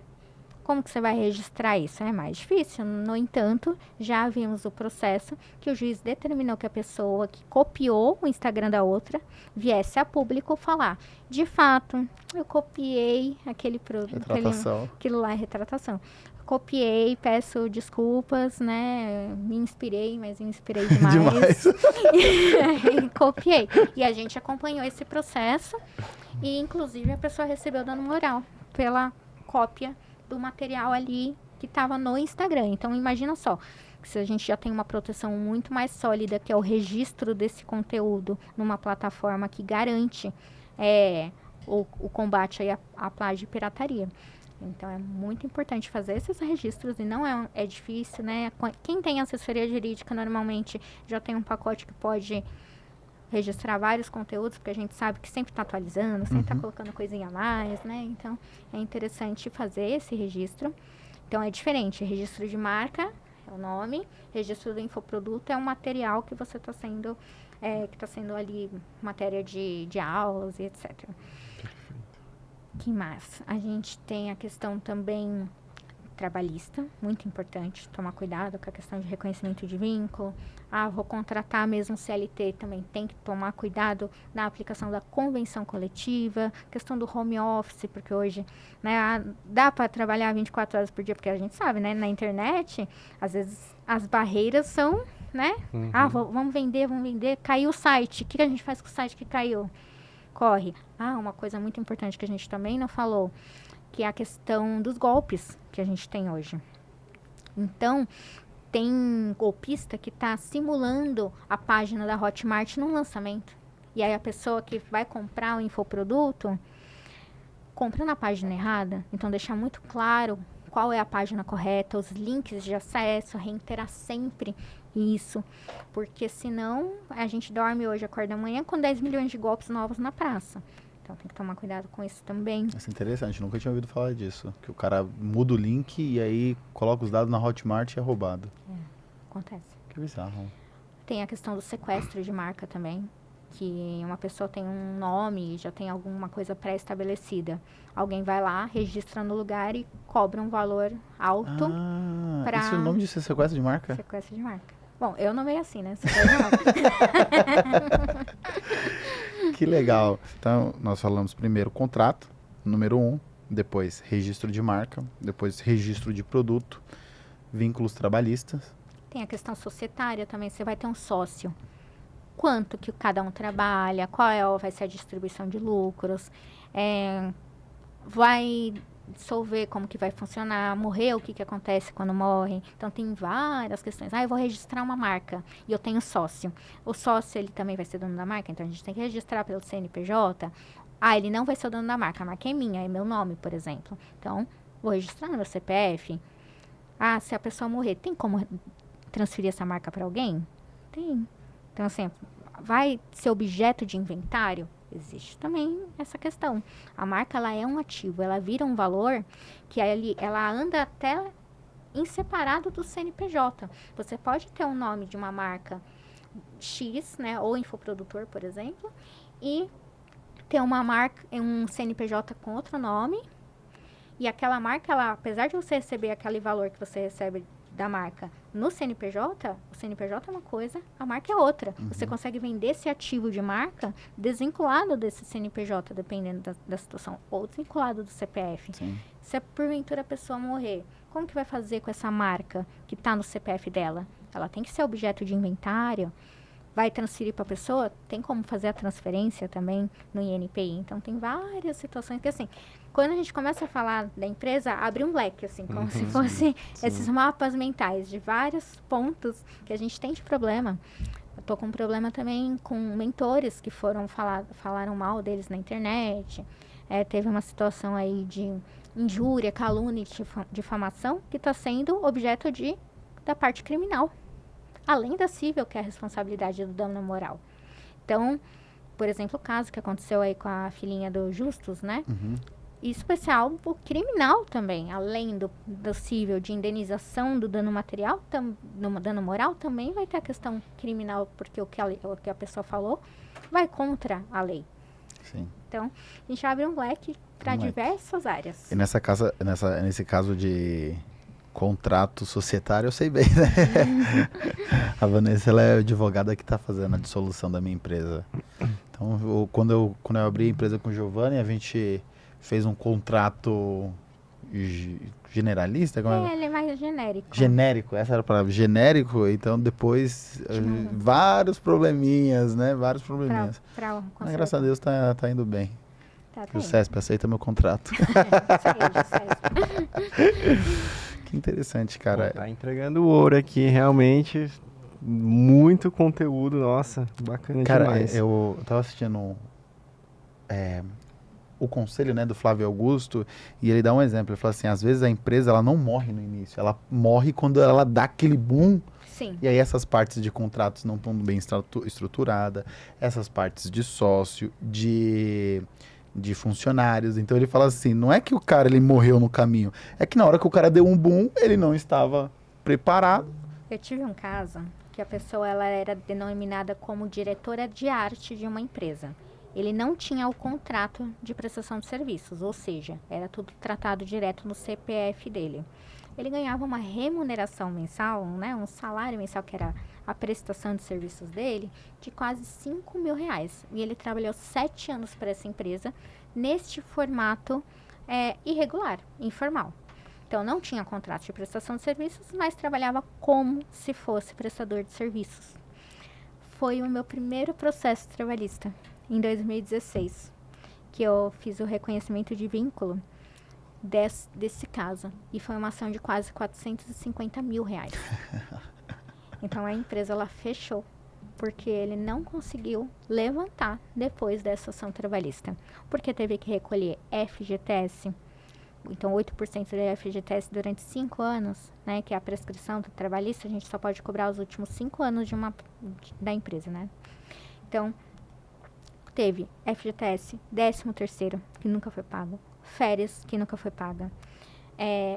Como que você vai registrar isso? É mais difícil. No entanto, já vimos o processo que o juiz determinou que a pessoa que copiou o Instagram da outra viesse a público falar: de fato, eu copiei aquele produto. Retratação. Aquilo lá é retratação. Copiei, peço desculpas, né? Me inspirei, mas me inspirei demais. Copiei. E a gente acompanhou esse processo e, inclusive, a pessoa recebeu dano moral pela cópia do material ali que estava no Instagram. Então, imagina só, que se a gente já tem uma proteção muito mais sólida, que é o registro desse conteúdo numa plataforma que garante o combate aí à plágio e pirataria. Então, é muito importante fazer esses registros e não é difícil, né? Quem tem assessoria jurídica, normalmente, já tem um pacote que pode registrar vários conteúdos, porque a gente sabe que sempre está atualizando, sempre está colocando coisinha a mais, né? Então, é interessante fazer esse registro. Então, é diferente. Registro de marca é o nome. Registro do infoproduto é um material que você está sendo, que está sendo ali matéria de aulas e etc. Que mais? A gente tem a questão também trabalhista, muito importante, tomar cuidado com a questão de reconhecimento de vínculo. Vou contratar mesmo CLT, também tem que tomar cuidado na aplicação da convenção coletiva, questão do home office, porque hoje, né, dá para trabalhar 24 horas por dia, porque a gente sabe, né, na internet, às vezes as barreiras são, né, vamos vender, caiu o site, o que a gente faz com o site que caiu? Corre. Uma coisa muito importante que a gente também não falou, que é a questão dos golpes que a gente tem hoje. Então, tem golpista que está simulando a página da Hotmart num lançamento. E aí a pessoa que vai comprar o infoproduto, compra na página errada. Então, deixar muito claro qual é a página correta, os links de acesso, reiterar sempre isso. Porque senão, a gente dorme hoje, acorda amanhã com 10 milhões de golpes novos na praça. Então, tem que tomar cuidado com isso também. Isso é interessante, nunca tinha ouvido falar disso. Que o cara muda o link e aí coloca os dados na Hotmart e é roubado. Acontece. Que bizarro. Tem a questão do sequestro de marca também. Que uma pessoa tem um nome e já tem alguma coisa pré-estabelecida. Alguém vai lá, registra no lugar e cobra um valor alto. Esse é o nome disso, é sequestro de marca? Sequestro de marca. Bom, eu não veio assim, né? Sequestro de marca. Que legal. Então, nós falamos primeiro contrato, número 1, depois registro de marca, depois registro de produto, vínculos trabalhistas. Tem a questão societária também, você vai ter um sócio. Quanto que cada um trabalha, vai ser a distribuição de lucros, vai dissolver como que vai funcionar, morrer, o que acontece quando morre. Então, tem várias questões. Eu vou registrar uma marca e eu tenho sócio. O sócio, ele também vai ser dono da marca, então a gente tem que registrar pelo CNPJ. Ele não vai ser o dono da marca, a marca é minha, é meu nome, por exemplo. Então, vou registrar no meu CPF. Se a pessoa morrer, tem como transferir essa marca para alguém? Tem. Então, assim, vai ser objeto de inventário? Existe também essa questão. A marca, ela é um ativo, ela vira um valor que ela anda até em separado do CNPJ. Você pode ter um nome de uma marca X, né, ou infoprodutor, por exemplo, e ter uma marca, um CNPJ com outro nome, e aquela marca, apesar de você receber aquele valor que você recebe da marca no CNPJ, o CNPJ é uma coisa, a marca é outra. Você consegue vender esse ativo de marca desvinculado desse CNPJ, dependendo da situação, ou desvinculado do CPF. Sim. Se porventura a pessoa morrer, como que vai fazer com essa marca que está no CPF dela? Ela tem que ser objeto de inventário, vai transferir para a pessoa, tem como fazer a transferência também no INPI. Então, tem várias situações que, assim, quando a gente começa a falar da empresa, abre um leque, assim, como se fosse esses mapas mentais de vários pontos que a gente tem de problema. Eu tô com um problema também com mentores que falaram mal deles na internet. Teve uma situação aí de injúria, calúnia, difamação, que está sendo objeto da parte criminal. Além da civil, que é a responsabilidade do dano moral. Então, por exemplo, o caso que aconteceu aí com a filhinha do Justus, né? Isso vai ser algo criminal também. Além do civil de indenização do dano material, do dano moral, também vai ter a questão criminal, porque o que a pessoa falou vai contra a lei. Sim. Então, a gente abre um leque para diversas áreas. E nesse caso de contrato societário, eu sei bem, né? A Vanessa, ela é a advogada que está fazendo a dissolução da minha empresa. Então, quando eu abri a empresa com o Giovanni, a gente fez um contrato generalista? Ele é mais genérico. Genérico, essa era a palavra. Genérico, então depois vários probleminhas, né? Vários probleminhas. Mas graças a Deus tá indo bem. O CESP aceita meu contrato. Que interessante, cara. Tá entregando ouro aqui, realmente. Muito conteúdo, nossa, bacana demais. Cara, eu tava assistindo o conselho, né, do Flávio Augusto, e ele dá um exemplo. Ele fala assim, às vezes a empresa ela não morre no início, ela morre quando ela dá aquele boom. Sim. E aí essas partes de contratos não estão bem estruturadas, essas partes de sócio, de funcionários. Então ele fala assim, não é que o cara ele morreu no caminho, é que na hora que o cara deu um boom, ele não estava preparado. Eu tive um caso que a pessoa ela era denominada como diretora de arte de uma empresa. Ele não tinha o contrato de prestação de serviços, ou seja, era tudo tratado direto no CPF dele. Ele ganhava uma remuneração mensal, né, um salário mensal, que era a prestação de serviços dele, de quase R$5.000. E ele trabalhou 7 anos para essa empresa, neste formato irregular, informal. Então, não tinha contrato de prestação de serviços, mas trabalhava como se fosse prestador de serviços. Foi o meu primeiro processo trabalhista, em 2016, que eu fiz o reconhecimento de vínculo desse caso. E foi uma ação de quase R$450.000. Então, a empresa ela fechou, porque ele não conseguiu levantar depois dessa ação trabalhista. Porque teve que recolher FGTS, então 8% da FGTS durante 5 anos, né, que é a prescrição do trabalhista, a gente só pode cobrar os últimos 5 anos da empresa, né? Então, teve FGTS, 13º, que nunca foi pago, férias, que nunca foi paga,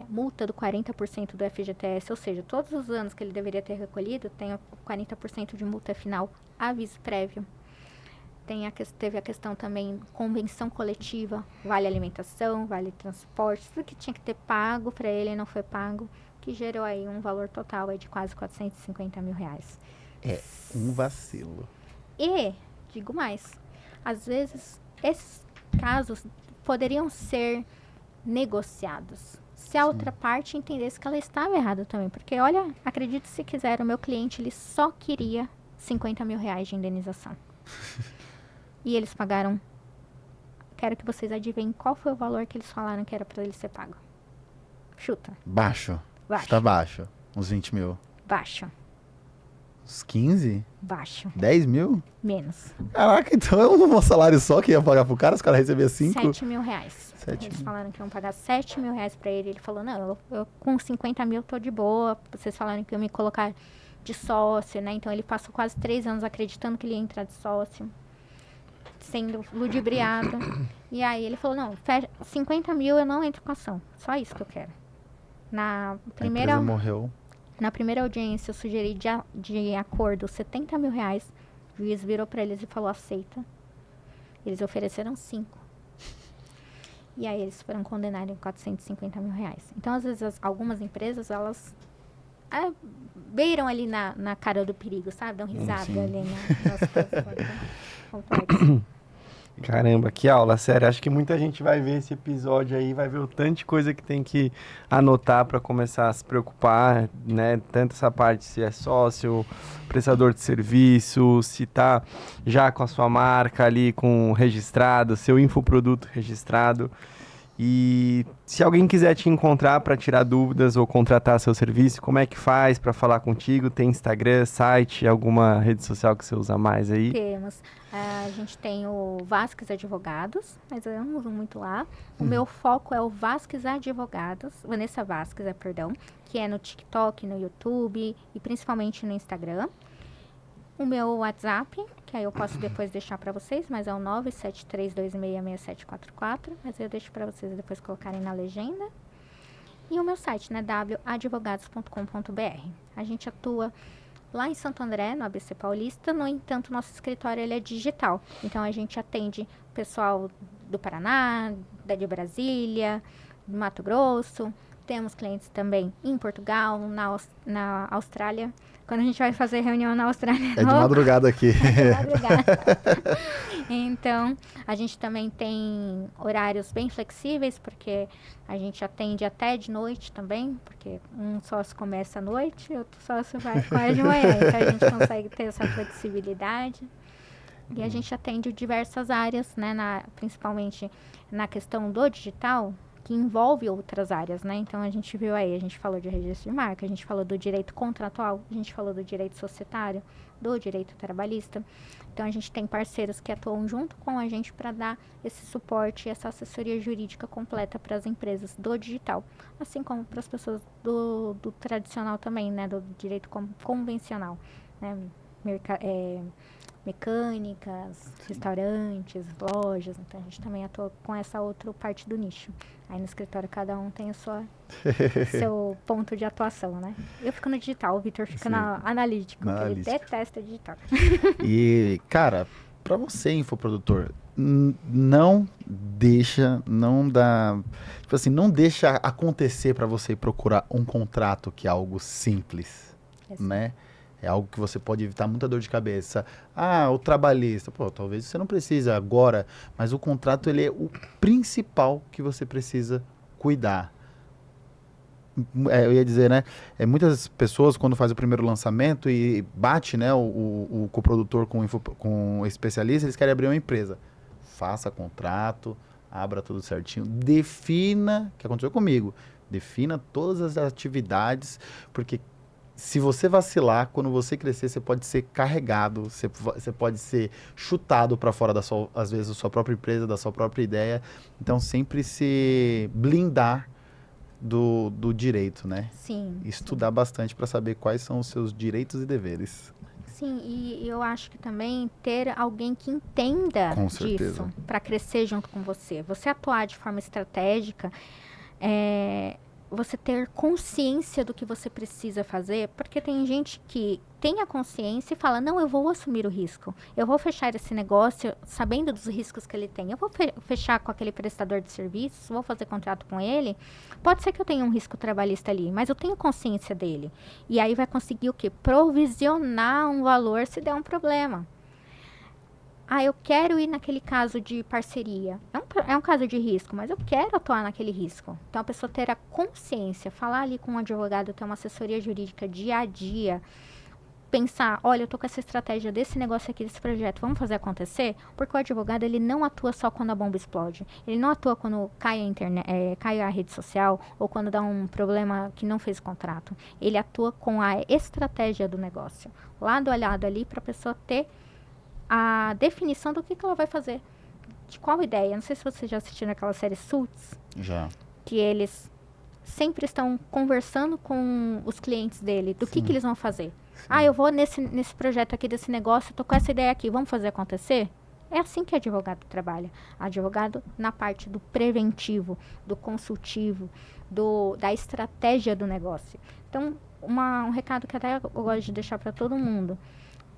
multa do 40% do FGTS, ou seja, todos os anos que ele deveria ter recolhido, tem 40% de multa final, aviso prévio. Teve a questão também, convenção coletiva, vale alimentação, vale transporte, tudo que tinha que ter pago para ele não foi pago, que gerou aí um valor total aí de quase R$450.000. É um vacilo. E, digo mais, às vezes esses casos poderiam ser negociados, se a outra parte entendesse que ela estava errada também, porque olha, acredite se quiser, o meu cliente ele só queria R$50.000 de indenização. E eles pagaram. Quero que vocês adivinhem qual foi o valor que eles falaram que era para ele ser pago. Chuta. Baixo. Baixo. Tá baixo. Uns 20 mil. Baixo. Uns 15? Baixo. 10 mil? Menos. Caraca, então é um salário só que ia pagar pro cara, os caras recebiam 5? R$7.000. Eles 7 falaram que iam pagar R$7.000 pra ele. Ele falou, não, eu com 50 mil tô de boa. Vocês falaram que iam me colocar de sócio, né? Então ele passou quase 3 anos acreditando que ele ia entrar de sócio, sendo ludibriado. E aí ele falou, não, 50 mil eu não entro com ação. Só isso que eu quero. A empresa morreu. Na primeira audiência eu sugeri de acordo R$70.000. O juiz virou para eles e falou, aceita. Eles ofereceram 5. E aí eles foram condenados em R$450.000. Então, às vezes, algumas empresas, elas beiram ali na cara do perigo, sabe? Dão risada ali nas coisas complexas. Caramba, que aula, sério. Acho que muita gente vai ver esse episódio aí, vai ver o tanto de coisa que tem que anotar para começar a se preocupar, né? Tanto essa parte se é sócio, prestador de serviço, se tá já com a sua marca ali registrado, seu infoproduto registrado. E se alguém quiser te encontrar para tirar dúvidas ou contratar seu serviço, como é que faz para falar contigo? Tem Instagram, site, alguma rede social que você usa mais aí? Temos. A gente tem o Vasques Advogados, mas eu não uso muito lá. O meu foco é o Vasques Advogados, Vanessa Vasques, perdão, que é no TikTok, no YouTube e principalmente no Instagram. O meu WhatsApp, que aí eu posso depois deixar para vocês, mas é o 973266744, mas eu deixo para vocês depois colocarem na legenda. E o meu site, né, www.advogados.com.br. A gente atua lá em Santo André, no ABC Paulista. No entanto, nosso escritório ele é digital. Então, a gente atende o pessoal do Paraná, de Brasília, do Mato Grosso. Temos clientes também em Portugal, na Austrália. Quando a gente vai fazer reunião na Austrália... É de madrugada aqui. É de madrugada. Então, a gente também tem horários bem flexíveis, porque a gente atende até de noite também, porque um sócio começa à noite e outro sócio vai quase de manhã. Então, a gente consegue ter essa flexibilidade. E a gente atende diversas áreas, né, principalmente na questão do digital, que envolve outras áreas, né? Então, a gente viu aí, a gente falou de registro de marca, a gente falou do direito contratual, a gente falou do direito societário, do direito trabalhista. Então, a gente tem parceiros que atuam junto com a gente para dar esse suporte e essa assessoria jurídica completa para as empresas do digital, assim como para as pessoas do tradicional também, né? Do direito convencional, né? Mecânicas, restaurantes, lojas. Então, a gente também atua com essa outra parte do nicho. Aí no escritório cada um tem seu ponto de atuação, né? Eu fico no digital, o Vitor fica na analítico, porque ele detesta digital. E, cara, para você, infoprodutor, não deixa acontecer para você procurar um contrato que é algo simples, né? É algo que você pode evitar muita dor de cabeça. Ah, o trabalhista. Pô, talvez você não precise agora, mas o contrato ele é o principal que você precisa cuidar. Eu ia dizer, né? Muitas pessoas, quando faz o primeiro lançamento e bate, né, o coprodutor com o especialista, eles querem abrir uma empresa. Faça contrato, abra tudo certinho, defina, que aconteceu comigo, defina todas as atividades, porque se você vacilar, quando você crescer, você pode ser carregado, você pode ser chutado para fora às vezes, da sua própria empresa, da sua própria ideia. Então, sempre se blindar do direito, né? Sim. Estudar bastante para saber quais são os seus direitos e deveres. Sim, e eu acho que também ter alguém que entenda disso para crescer junto com você. Você atuar de forma estratégica, você ter consciência do que você precisa fazer, porque tem gente que tem a consciência e fala, não, eu vou assumir o risco, eu vou fechar esse negócio sabendo dos riscos que ele tem, eu vou fechar com aquele prestador de serviços, vou fazer contrato com ele, pode ser que eu tenha um risco trabalhista ali, mas eu tenho consciência dele, e aí vai conseguir o quê? Provisionar um valor se der um problema. Ah, eu quero ir naquele caso de parceria. É um caso de risco, mas eu quero atuar naquele risco. Então, a pessoa ter a consciência, falar ali com um advogado, ter uma assessoria jurídica dia a dia, pensar, olha, eu tô com essa estratégia desse negócio aqui, desse projeto, vamos fazer acontecer? Porque o advogado, ele não atua só quando a bomba explode. Ele não atua quando cai a internet, cai a rede social, ou quando dá um problema que não fez contrato. Ele atua com a estratégia do negócio. Lado a lado ali, para a pessoa ter a definição do que ela vai fazer, de qual ideia. Não sei se vocês já assistiram aquela série Suits. Já. Que eles sempre estão conversando com os clientes dele, do que eles vão fazer. Sim. Ah, eu vou nesse projeto aqui, desse negócio, tô com essa ideia aqui, vamos fazer acontecer? É assim que advogado trabalha. Advogado na parte do preventivo, do consultivo, da estratégia do negócio. Então, um recado que até eu gosto de deixar para todo mundo.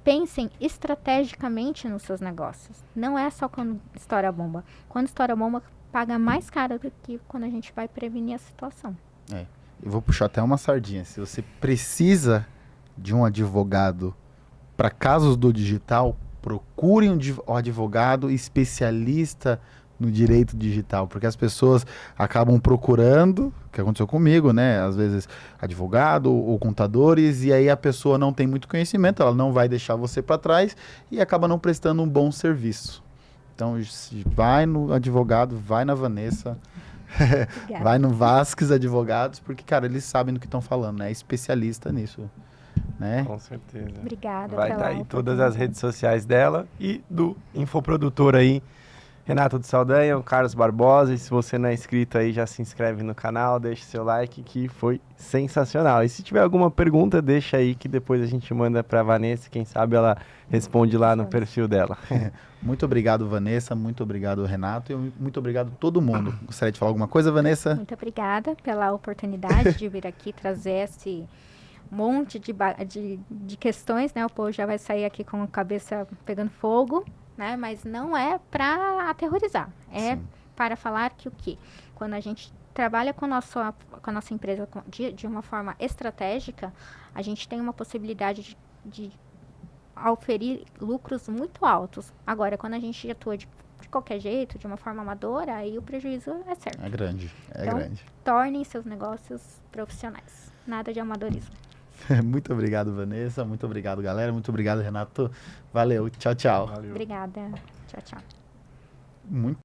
Pensem estrategicamente nos seus negócios. Não é só quando estoura a bomba. Quando estoura a bomba, paga mais caro do que quando a gente vai prevenir a situação. Eu vou puxar até uma sardinha. Se você precisa de um advogado para casos do digital, procure um advogado especialista no direito digital, porque as pessoas acabam procurando, que aconteceu comigo, né? Às vezes advogado ou contadores, e aí a pessoa não tem muito conhecimento, ela não vai deixar você para trás e acaba não prestando um bom serviço. Então, vai no advogado, vai na Vanessa, Obrigada. Vai no Vasques Advogados, porque, cara, eles sabem do que estão falando, né? É especialista nisso, né? Com certeza. Obrigada Vai pela estar aí todas as oportunidade. redes sociais dela e do infoprodutor aí, Renato de Saldanha, o Carlos Barbosa. E se você não é inscrito aí, já se inscreve no canal, deixa seu like, que foi sensacional. E se tiver alguma pergunta, deixa aí que depois a gente manda pra Vanessa, quem sabe ela responde lá no perfil dela. Muito obrigado, Vanessa. Muito obrigado, Renato. E muito obrigado a todo mundo. Gostaria de falar alguma coisa, Vanessa? Muito obrigada pela oportunidade de vir aqui trazer esse monte de questões, né? O povo já vai sair aqui com a cabeça pegando fogo, né? Mas não é para aterrorizar, é Sim. para falar que o quê? Quando a gente trabalha com a nossa empresa de uma forma estratégica, a gente tem uma possibilidade de oferir lucros muito altos. Agora, quando a gente atua de qualquer jeito, de uma forma amadora, aí o prejuízo é certo. É grande, é Então, grande. tornem seus negócios profissionais. Nada de amadorismo. Muito obrigado, Vanessa. Muito obrigado, galera. Muito obrigado, Renato. Valeu. Tchau, tchau. Valeu. Obrigada. Tchau, tchau. Muito